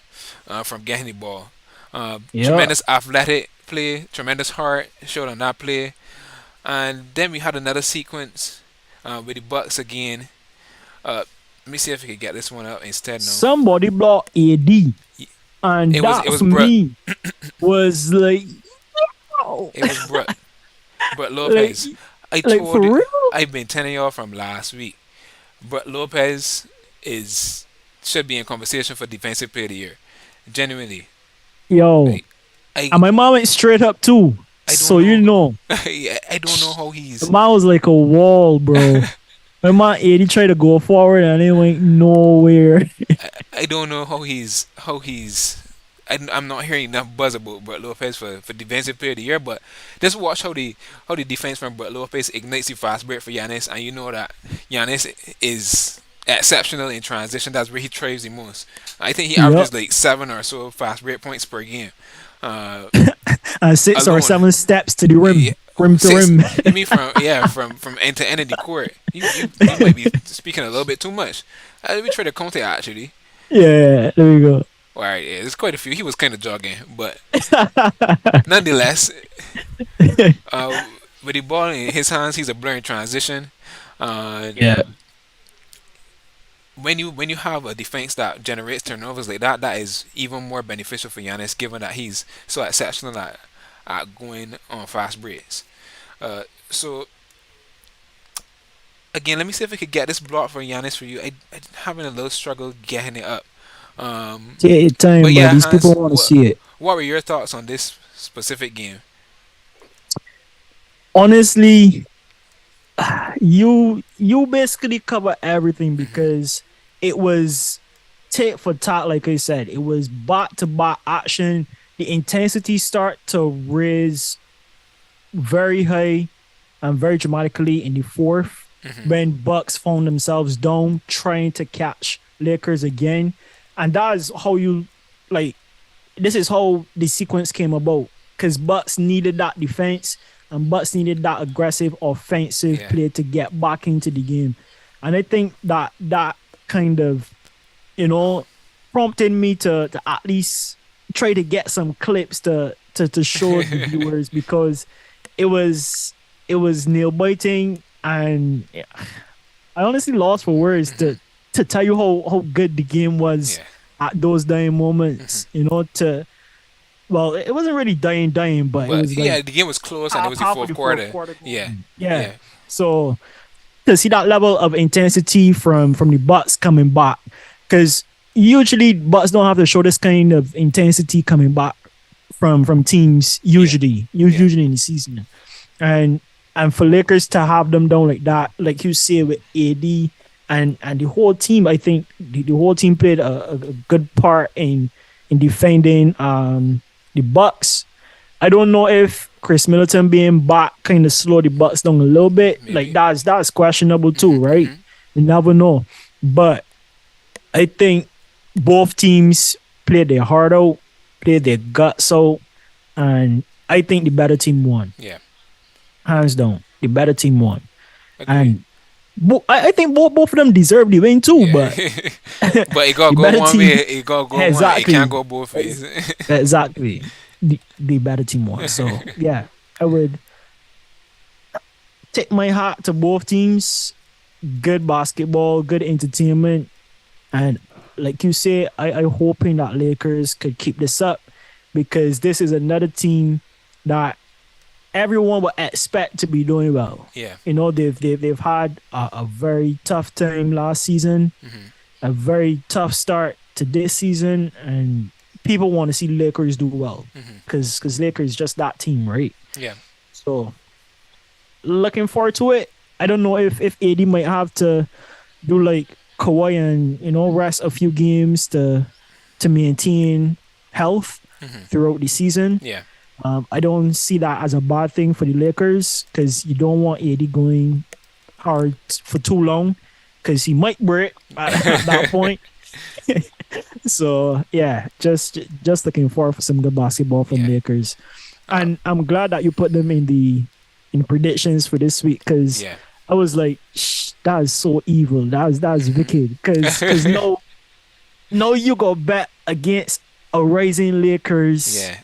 from getting the ball. Yeah. Tremendous athletic play, tremendous heart showed on that play, and then we had another sequence with the Bucks again. Let me see if we can get this one up instead. No, Somebody blocked AD. And it that was for Brooke. me was like, wow. It was Brooke like, Lopez. I like for told you, real? I've been telling y'all from last week. Brooke Lopez is should be in conversation for defensive player of the year. Genuinely, Yo. like, I And my mom went straight up too. I So don't you know. know. I don't know how The he's. man was like a wall, bro. My man 80 tried to go forward and it went nowhere. I don't know how he's. I'm not hearing enough buzz about Brooke Lopez for defensive player of the year, but just watch how the defense from Brooke Lopez ignites the fast break for Giannis, and you know that Giannis is exceptional in transition. That's where he thrives the most. I think he Yep. averages like 7 or so fast break points per game. Uh, And 6 or alone. 7 steps to the Yeah, rim. rim to Six. rim. You mean from end to end of the court? You might be speaking a little bit too much. We tried to Conte actually. Yeah, there we go. All right, yeah, there's quite a few. He was kind of jogging, but nonetheless, uh, with the ball in his hands, he's a blurring transition. Uh, Yeah. when you have a defense that generates turnovers like that, that is even more beneficial for Giannis, given that he's so exceptional at going on fast breaks. So again, let me see if I could get this block for Giannis for you. I having a little struggle getting it up. Um, Take your but time, but yeah, these people Hans, want to see it. what were your thoughts on this specific game? Honestly, you basically cover everything because it was tit for tat, like I said. It was bot to bot action. The intensity start to raise very high and very dramatically in the fourth Hmm. when Bucks found themselves down trying to catch Lakers again. And that is how you like this is how the sequence came about. Because Bucks needed that defense and Bucks needed that aggressive offensive Yeah, play to get back into the game. And I think that that kind of, you know, prompted me to at least try to get some clips to show the viewers because it was it was nail biting and yeah, I honestly lost for words hmm to tell you how good the game was yeah, at those dying hmm moments. You know, to well, it wasn't really dying, but it but was like yeah, the game was close and it was the half of fourth the fourth quarter. quarter Yeah, going. Yeah. yeah, So to see that level of intensity from the Bucks coming back, because usually Bucks don't have to show this kind of intensity coming back from teams yeah, yeah. usually in the season, and and for Lakers to have them down like that, like you say with AD and the whole team, I think the whole team played a good part in defending the Bucks. I don't know if Chris Middleton being back kind of slowed the Bucks down a little bit. Like Maybe. that's questionable too, Hmm. right? Hmm. You never know. But I think both teams played their heart out, played their guts out, and I think the better team won. Yeah, Hands down, the better team won. agree. And I think both of them deserve the win too, Yeah, but but it gotta the go better one way. team It gotta go one. It can't exactly go both ways. exactly the better team won. So yeah, I would take my hat to both teams. Good basketball, good entertainment, and like you say, I hoping that Lakers could keep this up because this is another team that everyone would expect to be doing well. Yeah. You know, they've had a very tough time last season, Hmm. a very tough start to this season, and people want to see Lakers do well Hmm. because Lakers just that team, right? Yeah. So looking forward to it. I don't know if AD might have to do like Kawhi and rest a few games to maintain health Hmm. throughout the season. Yeah. I don't see that as a bad thing for the Lakers because you don't want AD going hard for too long because he might break at that point. So yeah, just looking forward for some good basketball from Yeah. Lakers, Uh, and I'm glad that you put them in predictions for this week because yeah. I was like, Shh, that is so evil. That's Hmm. wicked because no, you go bet against a rising Lakers Yeah.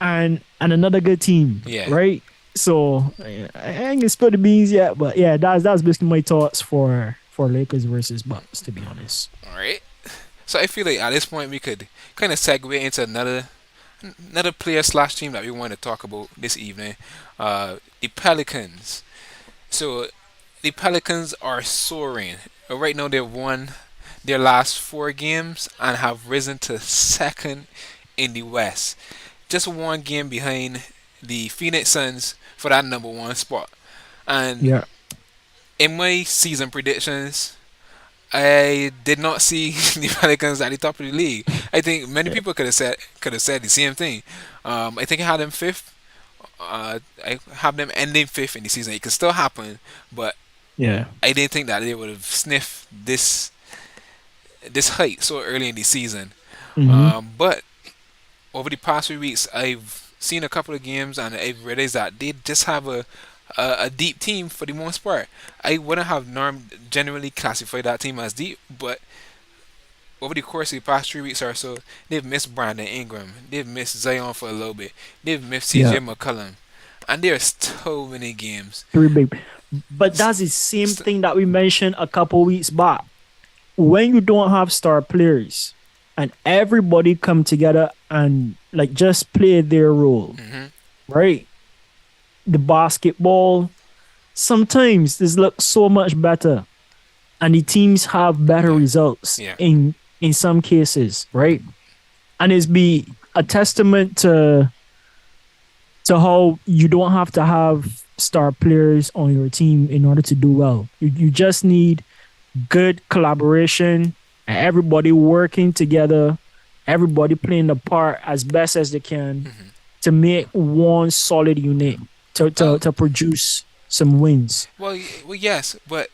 and another good team, Yeah. right? So I ain't gonna spill the beans yet, but yeah, that's basically my thoughts for Lakers versus Bucks, to be honest. All right. So I feel like at this point we could kind of segue into another player slash team that we want to talk about this evening. The Pelicans. So the Pelicans are soaring. Right now they've won their last four games and have risen to second in the West. Just one game behind the Phoenix Suns for that number one spot. And Yeah, in my season predictions, I did not see the Pelicans at the top of the league. I think many yeah, people could have said the same thing. I think I had them fifth. I have them ending fifth in the season. It could still happen, but yeah. I didn't think that they would have sniffed this height so early in the season. Mm-hmm. But over the past few weeks, I've seen a couple of games and I realized that they just have a deep team for the most part. I wouldn't have generally classified that team as deep, but over the course of the past 3 weeks or so, they've missed Brandon Ingram, they've missed Zion for a little bit, they've missed Yeah, CJ McCollum, and there's so many games. three big. But S- that's the same st- thing that we mentioned a couple weeks back. When you don't have star players and everybody come together and like just play their role, mhm. right? The basketball sometimes this looks so much better, and the teams have better Yeah, results yeah, in some cases, right? And it's be a testament to how you don't have to have star players on your team in order to do well. You just need good collaboration and everybody working together, everybody playing the part as best as they can mhm. to make one solid unit Well, to produce some wins. well, yes, but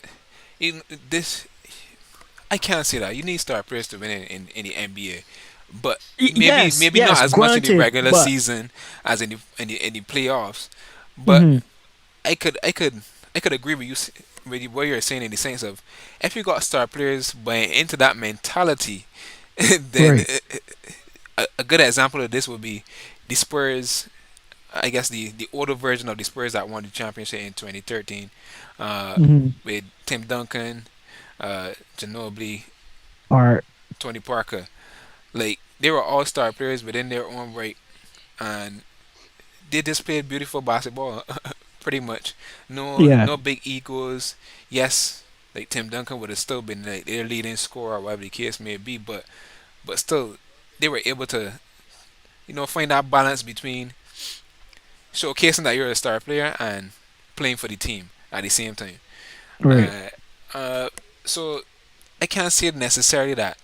this I can't say that. You need star players to win in the NBA, but Yes, maybe not yes, as much in the granted, regular but season as in the playoffs. But mhm, I could I could I could agree with with what you're saying in the sense of if you got star players buying into that mentality, then right. a good example of this would be the Spurs. I guess the older version of the Spurs that won the championship in 2013, uh, Mhm. with Tim Duncan, Ginobili, Or Tony Parker. Like they were all star players within their own right, and they just played beautiful basketball, pretty much. yeah, No big egos. Yes, like Tim Duncan would have still been like their leading scorer, or whatever the case may be, but still, they were able to find that balance between showcasing that you're a star player and playing for the team at the same time. right. Uh, uh, so I can't say necessarily that.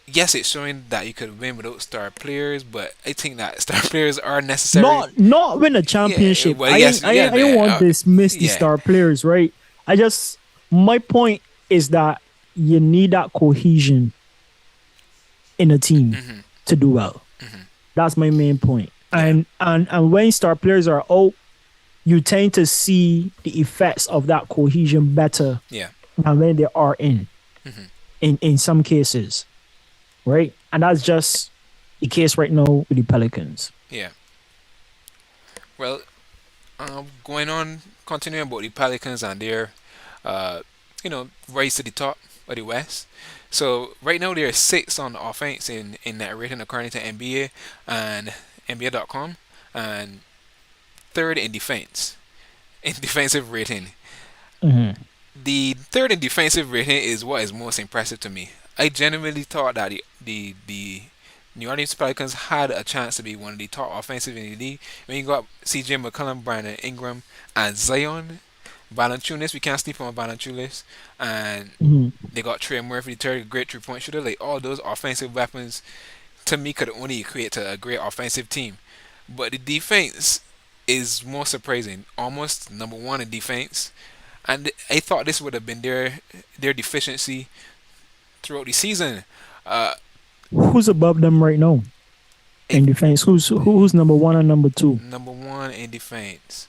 Yes, it's showing that you could win without star players, but I think that star players are necessary. Not win a Yeah, championship. well, yes, yeah, I ain't want this miss the yeah, star players, right? I just my point is that you need that cohesion in a team hmm to do well. hmm That's my main point. yeah, And when star players are out, you tend to see the effects of that cohesion better yeah, than when they are hmm in some cases, right? And that's just the case right now with the Pelicans. yeah. Well, going on, continuing about the Pelicans and their, uh, rise to the top of the West. So right now they're sixth on offense in net rating according to NBA and NBA.com, and third in defense in defensive rating. Mhm. The third in defensive rating is what is most impressive to me. I genuinely thought that the New Orleans Pelicans had a chance to be one of the top offensive in the league. When you got CJ McCollum, Brandon Ingram, and Zion Valanciunas, we can't sleep on Valanciunas, and Mhm. they got Trey Murphy, the third great 3-point shooter. Like all those offensive weapons, to me, could only equate to a great offensive team. But the defense is more surprising. Almost number one in defense, and I thought this would have been their deficiency throughout the season. Uh, Who's above them right now I, in defense? Who's number one and number two? number one in defense.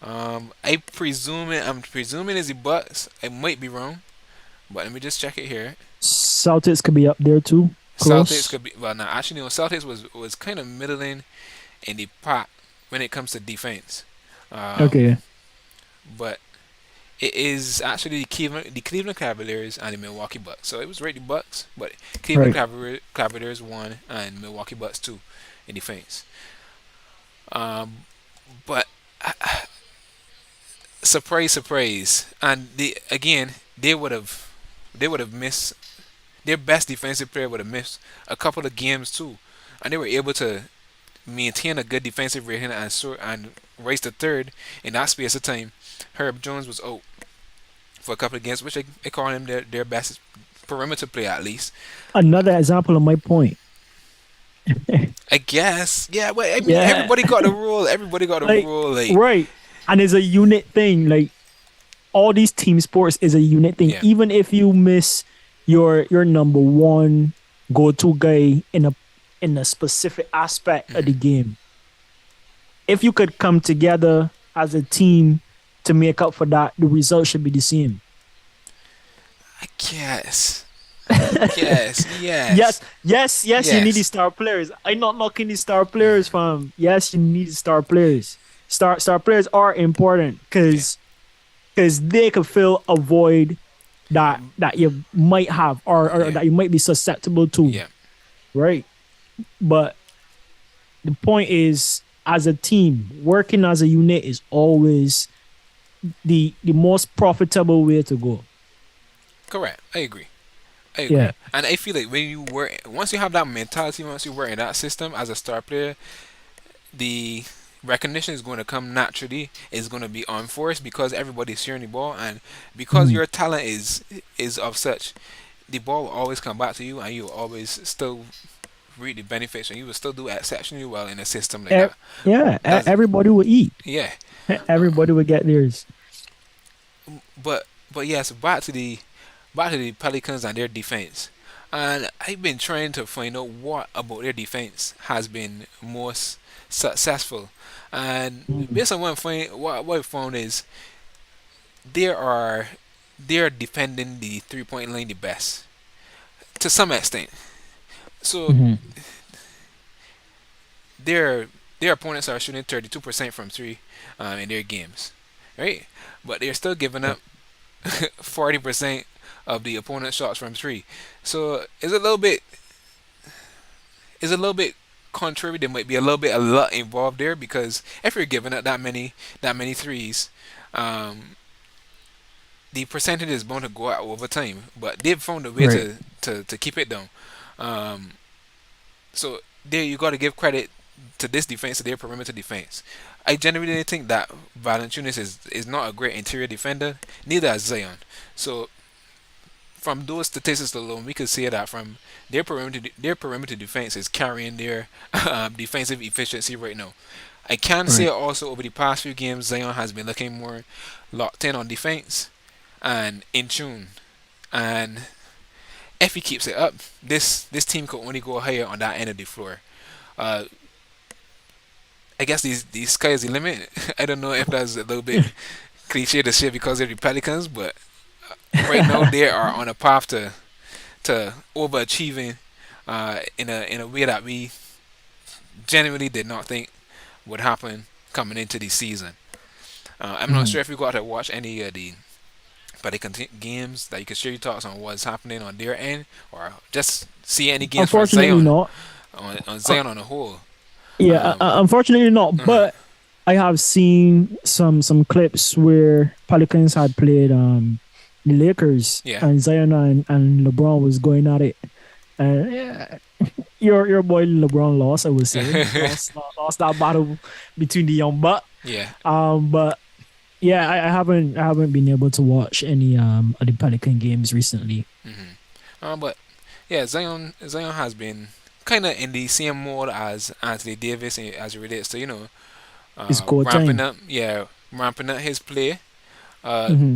I'm presuming is the Bucks. I might be wrong, but let me just check it here. Celtics could be up there too. Celtics Close. could be well. No, actually, no. Celtics was kind of middling in the pot when it comes to defense. Um, Okay. but it is actually the Cleveland Cavaliers and the Milwaukee Bucks. So it was right the Bucks, but Cleveland Right. Cavaliers won and Milwaukee Bucks two in defense. Um, but surprise, surprise, and they would have missed their best defensive player would have missed a couple of games too, and they were able to maintain a good defensive rating and raise to third in that space of time. Herb Jones was out for a couple of games, which I call him their best perimeter player at least. Another example of my point. I guess, yeah. Well, I mean, Yeah. everybody got a rule. Everybody got a Like rule. Like, right. And it's a unit thing. Like all these team sports is a unit thing. yeah, Even if you miss your number one go to guy in a specific aspect of the hmm game, if you could come together as a team to make up for that, the result should be the same. I guess. I guess. Yes, Yes. yes, you need the Yes. star players. I'm not knocking the star players from. Yes, you need the star players. Star players are important Yeah. because they could fill a void that you might have or Yeah. that you might be susceptible to, Yeah. right? But the point is, as a team, working as a unit is always the most profitable way to go. Correct. I agree. I agree. Yeah. And I feel like when you work, once you have that mentality, once you work in that system as a star player, the recognition is going to come naturally. It's going to be unforced because everybody's sharing the ball, and because Mhm. your talent is of such, the ball will always come back to you, and you will always still reap the benefits, and you will still do exceptionally well in a system like E- that. yeah, That's everybody will eat. yeah. Everybody will get theirs. But yes, back to the Pelicans and their defense. And I've been trying to find out what about their defense has been most successful. And Mm. based on what I found is they are they are defending the 3 point line the best to some extent. So Mhm. their their opponents are shooting 32% from three in their games, right? But they're still giving up 40% of the opponent's shots from three. So it's a little bit contrary. There might be a lot involved there because if you're giving up that many threes, um, the percentage is bound to go out over time. But they've found a way Right. to keep it down. Um, so there you got to give credit to this defense, to their perimeter defense. I genuinely think that Valanciunas is not a great interior defender. Neither is Zion. So from those statistics alone, we could see that from their perimeter defense is carrying their defensive efficiency right now. I can say Right. also over the past few games, Zion has been looking more locked in on defense and in tune. And if he keeps it up, this team could only go higher on that end of the floor. Uh, I guess the sky is the limit. I don't know if that's a little bit cliche to say because they're the Pelicans, but right now they are on a path to overachieving in a way that we genuinely did not think would happen coming into the season. I'm not Mhm. sure if you got to watch any of the Pelican games that you can share your thoughts on what's happening on their end, or just see any games from Unfortunately, Zion not. on Uh, Zion on the whole. yeah, Um, unfortunately not. uh But I have seen some clips where Pelicans had played the Lakers yeah, and Zion and LeBron was going at it. And yeah, your boy LeBron lost, I would say. Lost that battle between the young buck. yeah. But yeah, I haven't been able to watch any of the Pelican games recently. But yeah, Zion has been kind of in the same mode as Anthony Davis as it relates to It's go ramping time. up, yeah, ramping up his play. Uh, Hmm.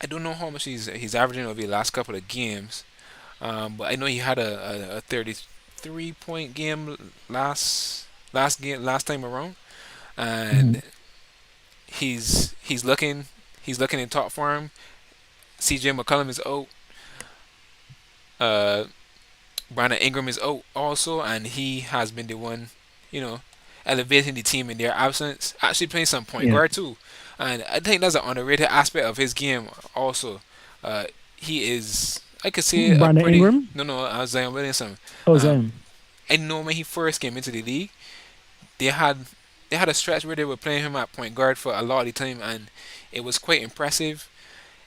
I don't know how much he's averaging over the last couple of games, but I know he had a 33-point game last time around, Hmm. and he's looking in top form. C.J. McCollum is out. Uh, Brandon Ingram is out also, and he has been the one, you know, elevating the team in their absence. Actually playing some point Yeah, guard too, and I think that's an underrated aspect of his game. Also, he is, I could say, a Brandon pretty Ingram. no no Zion Williamson. Oh, Um, Zion. I know when he first came into the league, they had they had a stretch where they were playing him at point guard for a lot of the time, and it was quite impressive.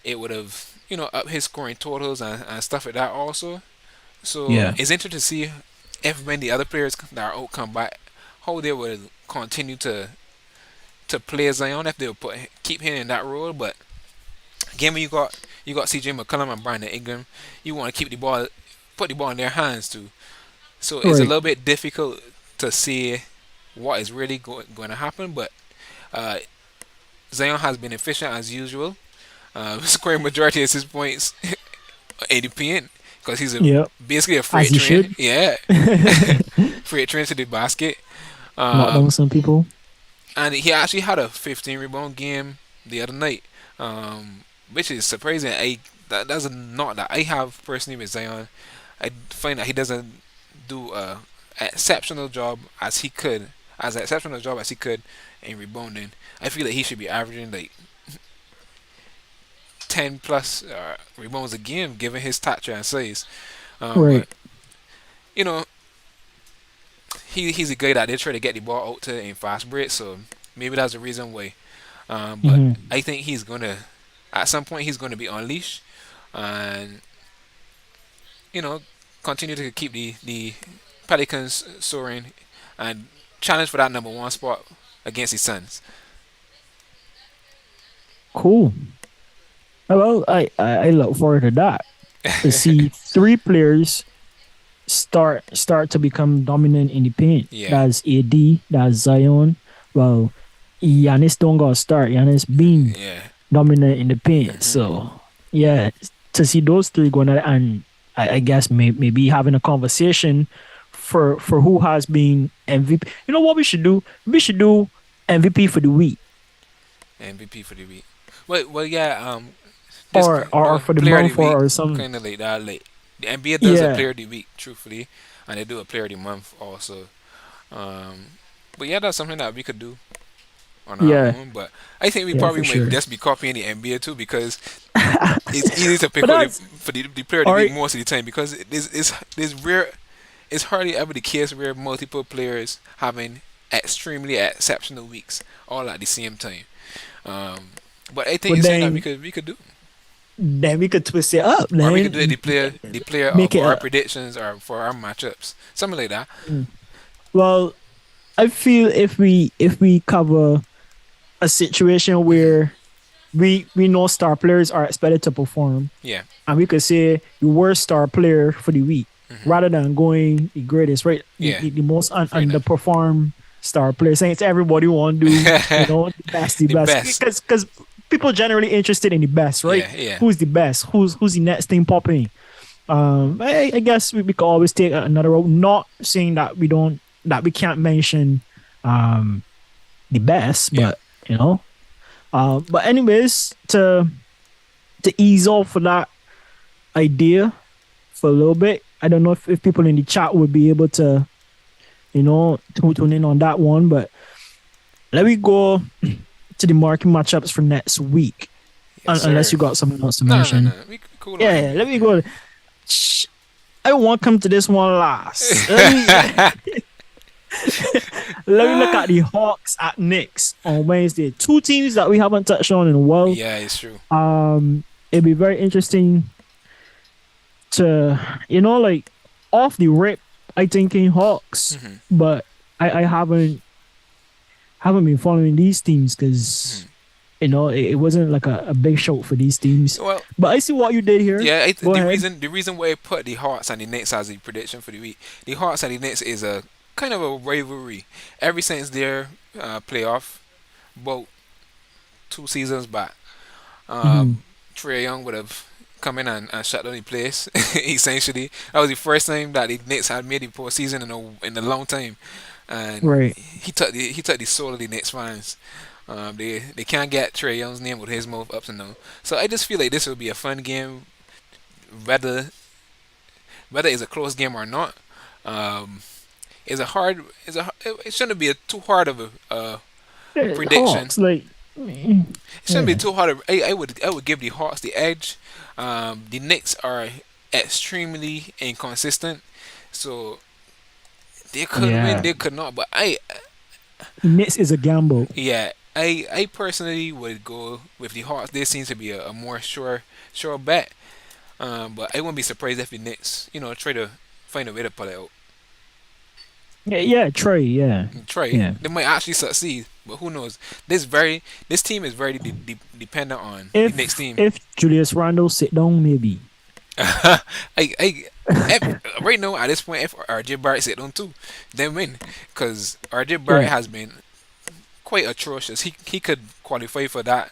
It would have up his scoring totals and stuff like that also. So Yeah. it's interesting to see if when the other players that are out come back, how they will continue to play Zion if they'll keep him in that role. But again, when you got C.J. McCollum and Brandon Ingram, you want to put the ball in their hands too. So it's a Right. little bit difficult to see what is really going to happen. But uh, Zion has been efficient as usual, scoring majority of his points in the paint because he's Yeah. basically a As freight he train. should. Yeah, freight train to the basket. Knock Um, down some people. and he actually had a 15 rebound game the other night, which is surprising. That's a knock that I have personally with Zion. I find that he doesn't do a exceptional job as he could, as an exceptional job as he could in rebounding. I feel like he should be averaging like 10 plus rebounds a game, given his stature and size. Right. But you know, he's a guy that they try to get the ball out to in fast breaks, so maybe that's the reason why. But Hmm. I think he's gonna, at some point, he's gonna be unleashed, and you know, continue to keep the Pelicans soaring and challenge for that number one spot against the Suns. Cool. Well, I look forward to that. To see three players start to become dominant in the paint. Yeah, That's AD, that's Zion. Well, Giannis don't got to start. Giannis being yeah, dominant in the paint. hmm So yeah, to see those three going at it, and I guess maybe having a conversation for who has been MVP. You know what we should do? We should do MVP for the week, MVP for the week. Well, yeah. This or for the player of the month, week or some. kind of like that. Like the NBA does a Yeah, player of the week, truthfully, and they do a player of the month also. Um, but yeah, that's something that we could do on our yeah, own. But I think we yeah, probably for might sure. just be copying the NBA too because it's easy to But pick out that's for the player of the all week right. most of the time because it's rare. It's hardly ever the case where multiple players having extremely exceptional weeks all at the same time. Um, but I think But it's something that then we could do. then we could twist it up. Or we could do it Then the player make of it our a. predictions or for our matchups. Something like that. Well, I feel if we cover a situation Hmm where we know star players are expected to perform, Yeah. and we could say the worst star player for the week hmm rather than going the greatest, right? The, Yeah. the, the most Fair enough. underperform star player, saying it's everybody want to do, the The best, best. because people generally interested in the best, right? Yeah, yeah. Who's the best? Who's the next thing popping? I guess we could always take another road. Not saying that we can't mention um the best, Yeah. but you know. But anyways, to ease off for that idea for a little bit, I don't know if people in the chat would be able to, tune in on that one. But let me go to the market matchups for next week, Yes, unless sir. you got something else to No, no, no. mention. We cool on Yeah, let NBA. me go. Shh, I want to come to this one last. Let me look at the Hawks at Knicks on Wednesday. Two teams that we haven't touched on in a while. Yeah, it's true. It'd be very interesting to, like off the rip, I thinking Hawks, hmm but I haven't been following these teams because hmm it wasn't like a big show for these teams. Well, But I see what you did here. yeah. Go The ahead. reason why I put the Hawks and the Knicks as the prediction for the week, the Hawks and the Knicks is a kind of a rivalry. Ever since their playoff, about 2 seasons back, Hmm. Trey Young would have come in and shut down the place. Essentially, that was the first time that the Knicks had made the postseason in a long time, and Right. he took the soul of the Knicks fans. They can't get Trey Young's name with his mouth up and down. So I just feel like this will be a fun game, whether it's a close game or not. Um, it's a hard. It shouldn't be too hard of a prediction. Hawks, like, It shouldn't be yeah, too hard. I would give the Hawks the edge. The Knicks are extremely inconsistent, so they could win, yeah. they could not. But Knicks is a gamble. yeah, I personally would go with the Hawks. This seems to be a more sure bet. But I wouldn't be surprised if the Knicks, try to find a way to pull it out. Yeah, yeah. Trey, yeah, Try. yeah. They might actually succeed, but who knows? This team is very dependent on the Knicks If team. if Julius Randle sit down, maybe. Right now at this point, if RJ Barrett sit on two, then win, because RJ Barrett Yeah, has been quite atrocious. He could qualify for that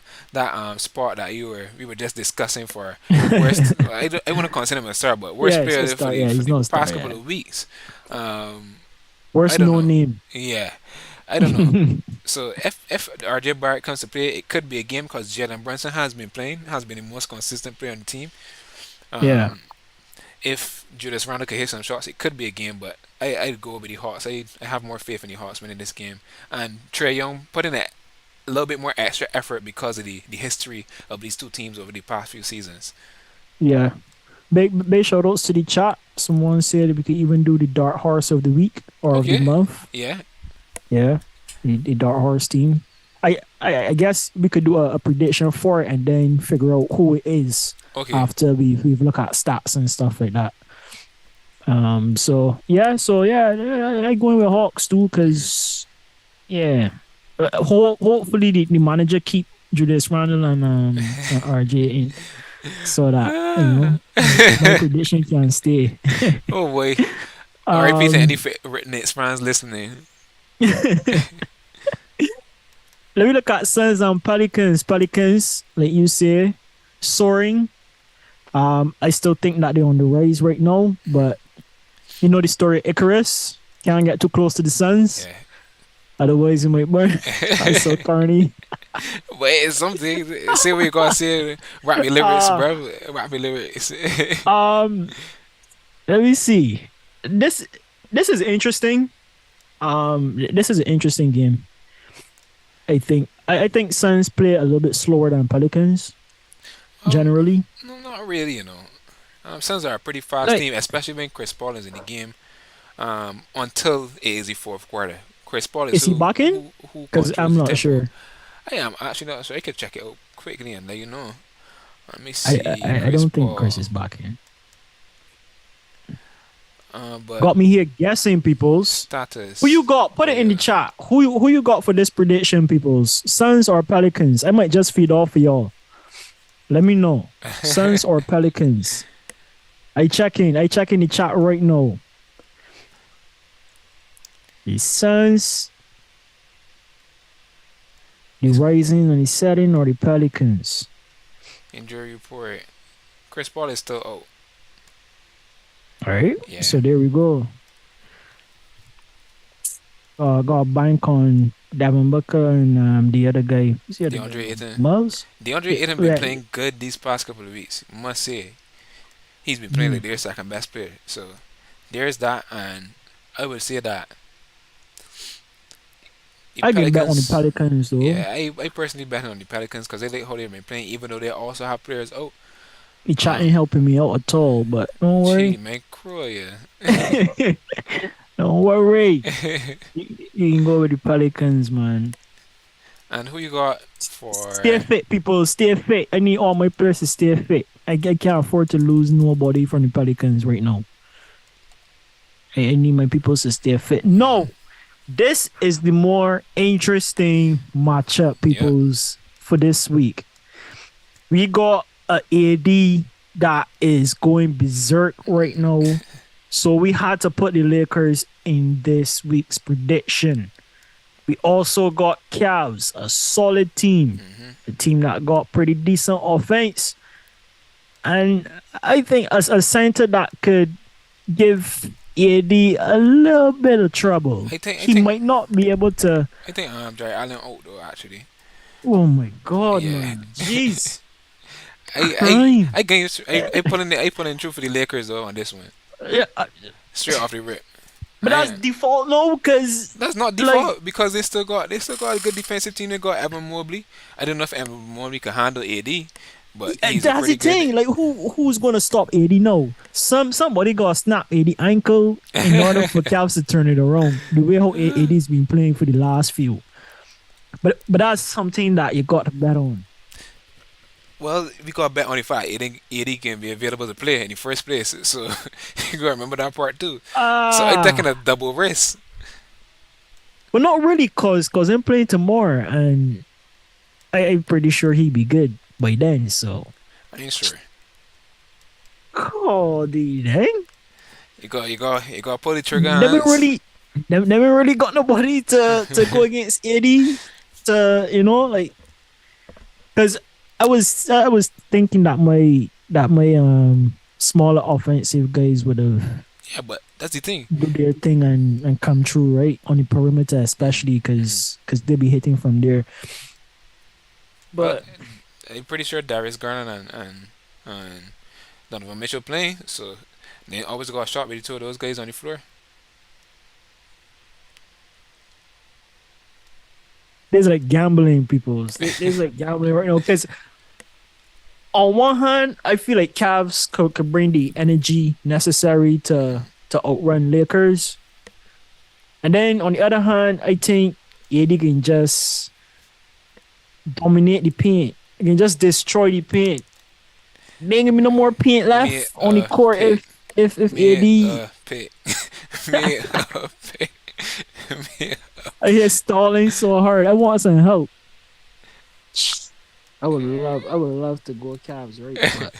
spot that we were just discussing for worst. I want to consider him a star, but worst yeah. It's a player for star. the Yeah, for he's the not a star. past couple Yeah, of weeks. I worst don't no know. name. Yeah, I don't know. So if RJ Barrett comes to play, it could be a game because Jalen Brunson has been playing, has been the most consistent player on the team. Yeah. Um, if Julius Randle could hit some shots, it could be a game. But I'd go with the Hawks. I have more faith in the Hawks winning this game. And Trey Young put in a little bit more extra effort because of the history of these two teams over the past few seasons. Yeah. Big shout outs to the chat. Someone said we could even do the Dark Horse of the week or of the Okay. month. Yeah. Yeah. The Dark Horse team. I guess we could do a prediction for it and then figure out who it is Okay. after we've looked at stats and stuff like that. So yeah, I going with Hawks too, cause yeah, hopefully the manager keep Julius Randle and RJ in, so that my prediction can stay. Oh boy. RIP to um, any Knicks fans listening. Let me look at Suns and Pelicans. Pelicans, like you say, soaring. I still think that they're on the rise right now, but you know the story Icarus can't get too close to the Suns, Yeah. otherwise he might burn. That's so corny. But it's something. Say what you gotta say. Rap me lyrics, Uh, bro. Rap me lyrics. um, Let me see. This this is interesting. This is an interesting game. I think Suns play a little bit slower than Pelicans um, generally. no, not really. Suns are a pretty fast Like, team, especially when Chris Paul is in the game. Until it is the fourth quarter. Chris Paul is is he who back in? who Because controls I'm the not tempo. sure. I am actually not sure. I could check it out quickly and let you know. Let me I see, I, I Chris don't think Paul. Chris is back in. But Got me here guessing, peoples. Who status you got? Put it in the player. chat. Who you got for this prediction, peoples? Suns or Pelicans? I might just feed off of y'all. Let me know. Suns or Pelicans? I check in the chat right now. The Suns, the Rising and the Setting, or the Pelicans? Injury report. Chris Paul is still out. All right. Yeah. So there we go. Got a bank on Devin Booker and the other guy. Who's the other DeAndre guy? Ayton. Mavs? DeAndre Yeah, Ayton been yeah. playing good these past couple of weeks. Must say. He's been playing like Mm. their second best player. So there's that, and I would say that the I can bet on the Pelicans. Pelicans though. Yeah, I personally bet on the Pelicans because they like how they've been playing, even though they also have players out. The chat ain't Um, helping me out at all, but don't Gee, worry. man, crow, yeah. Don't worry. You can go with the Pelicans, man. And who you got for? Stay fit, people. Stay fit. I need all my players to stay fit. I can't afford to lose nobody from the Pelicans right now. I need my people to stay fit. No, this is the more interesting matchup, Yep. peoples, for this week. We got a AD that is going berserk right now. So we had to put the Lakers in this week's prediction. We also got Cavs, a solid team, Hmm. a team that got pretty decent offense. And I think as a center that could give AD a little bit of trouble. I think I He think might not be able to. I think Jared Allen out though actually. Oh my God, Yeah. man. Jeez. I Crime. I gained, I put in true for the Lakers though on this one. Yeah, Straight off the rip. but I that's am. default no, because That's not like default because they still got a good defensive team. They got Evan Mobley. I don't know if Evan Mobley can handle AD, but he's a that's the pretty thing. good. Like who's gonna stop AD now? Somebody gotta snap AD ankle in order for Cavs to turn it around. The way how AD's been playing for the last few. But that's something that you got to bet on. Well, we got to bet on the fact AD can be available to play in the first place, so you gotta remember that part too. So I'm taking a Ah, double risk. but not really, cause I'm playing tomorrow, and I'm pretty sure he'd be good by then. So, I ain't sure. God, dang, You got to pull the trigger never hands. really, never really got nobody to go against AD. Like, cause I was thinking that my smaller offensive guys would have Yeah, but That's the thing. do their thing and come true, right? On the perimeter, Hmm. especially Hmm. because they be hitting from there. Well, But I'm pretty sure Darius Garland and Donovan Mitchell playing, so they always got a shot with the two of those guys on the floor. there's like gambling people's. There's like gambling right now because on one hand, I feel like Cavs could bring the energy necessary to outrun Lakers, and then on the other hand, I think AD can just dominate the paint. He can just destroy the paint. There ain't gonna be no more paint Me, left on the court pick. if Me, AD pick. Me, pick. Me. I hear stalling so hard. I want some help. I would love to go Cavs, right? But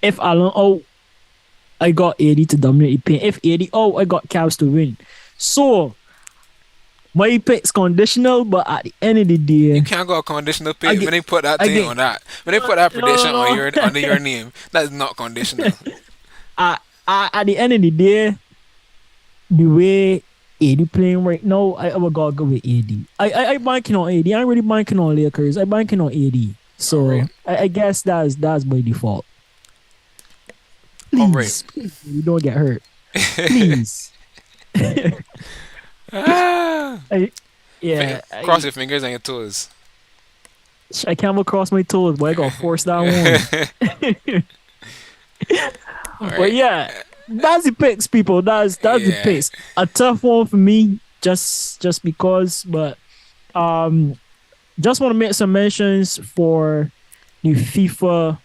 if Allen out, I got 80 to dominate the paint. If 80 out, I got Cavs to win. So my pick's conditional, but at the end of the You day, can't go a conditional I pick when get they put that I thing get on that. When they put that no prediction on no your no. under your name, that's not conditional. At the end of the day, the way AD playing right now, I would gotta go with AD. I banking on AD. I ain't really banking on Lakers. I banking on AD. All right, So I guess that's by default. all right. Please, you don't get hurt. Please. Ah, I, yeah, cross your fingers and your toes. I can't cross my toes, but I got force down one. All But right. yeah, that's the picks, people. That's the Yeah. picks. A tough one for me, just because. But um, just want to make some mentions for the FIFA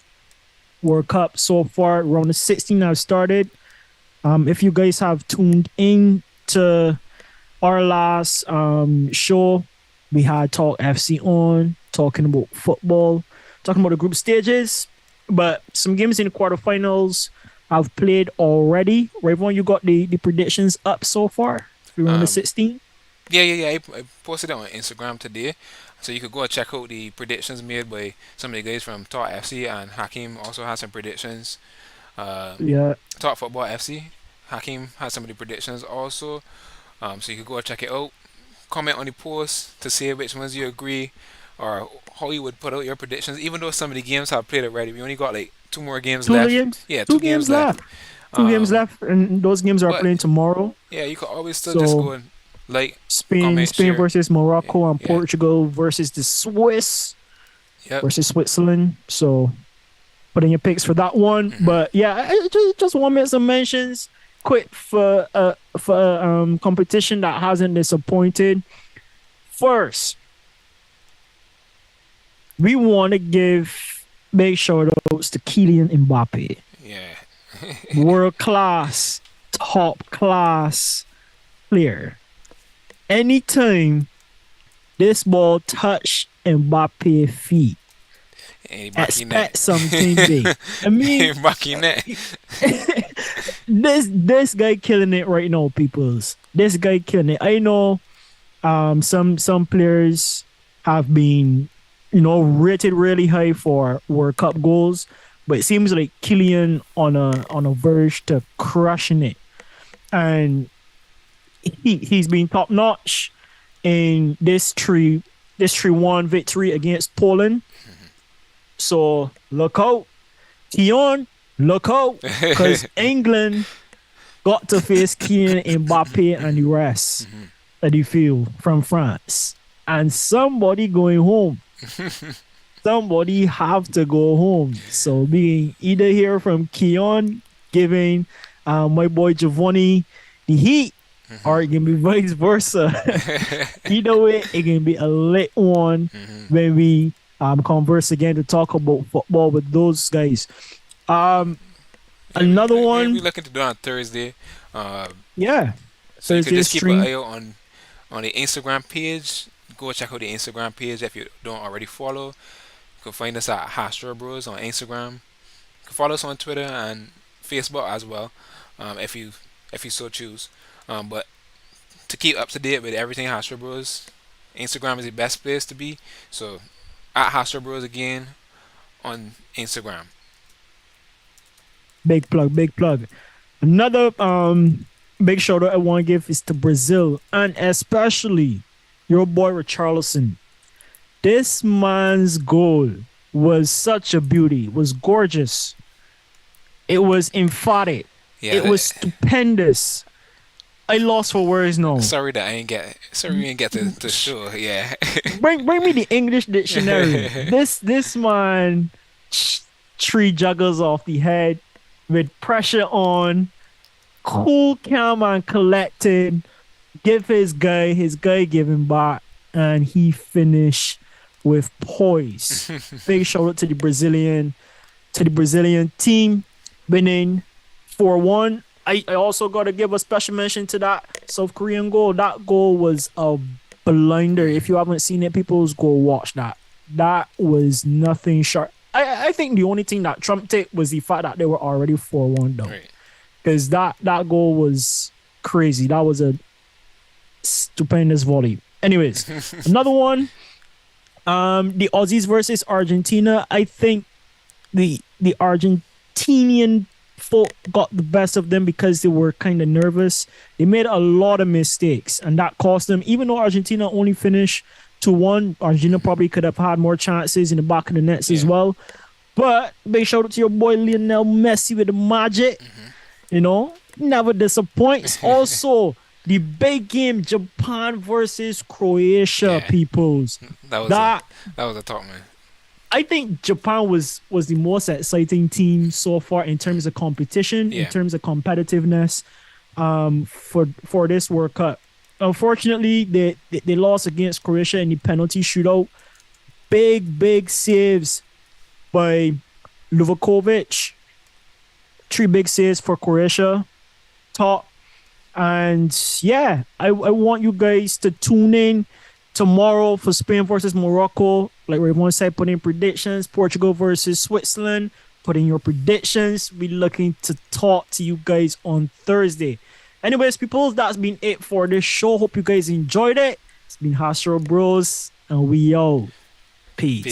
World Cup so far. Round of 16 have started. If you guys have tuned in to our last show, we had Talk FC on talking about football, talking about the group stages, but some games in the quarterfinals have played already. Rayvon, you got the predictions up so far for round of Um. 16? Yeah. I posted it on Instagram today, so you could go and check out the predictions made by some of the guys from Talk FC, and Hakim also has some predictions. Uh, Yeah, Talk Football FC. Hakim has some of the predictions also. So you could go and check it out. Comment on the post to say which ones you agree or how you would put out your predictions. Even though some of the games have played already, we only got like two more games two left. games, Yeah, two two games games left. left, two games Um, left, and those games are but playing tomorrow. yeah, you could always still just So go and like, Spain, comment, Spain share. versus Yeah, Morocco, and yeah. Portugal versus the Swiss Yep. versus Switzerland. So put in your picks for that one. Hmm. But yeah, I just want to make some mentions quick for competition that hasn't disappointed. First, we want to give big shout outs to Kylian Mbappe, Yeah. world class, top class player. Anytime this ball touch Mbappe feet, Any Bucky net. expect something big. I mean, Any Bucky net. this guy killing it right now, peoples. This guy killing it. I know some players have been, rated really high for World Cup goals, but it seems like Kylian on a verge to crushing it. And he's been top notch in this 3-1 victory against Poland. So look out. Keon, look out. Because England got to face Kylian Mbappe and the rest of the field from France. And somebody going home. Somebody have to go home. So being either hear from Keon giving my boy Giovanni the heat, or it can be vice versa. Either way, it can be a lit one when we converse again to talk about football with those guys. Um, Yeah, we, Another we, we we one, looking to do it on Thursday. Uh, yeah, so you could Thursday just keep an stream. eye out on the Instagram page. Go check out the Instagram page if you don't already follow. You can find us at Hastrobros on Instagram. You can follow us on Twitter and Facebook as well, if you so choose. But to keep up to date with everything Hastrobros, Instagram is the best place to be. So at Hastrobros again on Instagram. Big plug, big plug. Another big shout out I want to give is to Brazil and especially your boy Richarlison. This man's goal was such a beauty. It was gorgeous. It was emphatic. Yeah, It was stupendous. I lost for words now. sorry that I ain't get. Sorry we ain't get to show. Yeah. Bring me the English dictionary. This man three juggles off the head with pressure on, cool, calm, and collected. Give his guy give him back, and he finished with poise. Big shout out to the Brazilian team winning 4-1. I also got to give a special mention to that South Korean goal. That goal was a blinder. If you haven't seen it, people go watch that. That was nothing short. I think the only thing that trumped it was the fact that they were already 4-1 though. Right. Because that goal was crazy. That was a stupendous volley. Anyways, another one. The Aussies versus Argentina. I think the Argentinian folk got the best of them because they were kind of nervous. They made a lot of mistakes, and that cost them. Even though Argentina only finished 2-1, Argentina probably could have had more chances in the back of the nets as well. But big shout out to your boy Lionel Messi with the magic. You know, never disappoints. Also, the big game, Japan versus Croatia, Yeah. peoples. That was That that was a talk, man. I think Japan was the most exciting team so far in terms of competition, in Yeah. terms of competitiveness, for this World Cup. Unfortunately, they lost against Croatia in the penalty shootout. Big saves by Luvakovic. Three big saves for Croatia. Top. And yeah, I want you guys to tune in tomorrow for Spain versus Morocco. Like Raymond said, put in predictions. Portugal versus Switzerland. Put in your predictions. Be looking to talk to you guys on Thursday. Anyways, people, that's been it for this show. Hope you guys enjoyed it. It's been Hastrobros, and we out. Peace.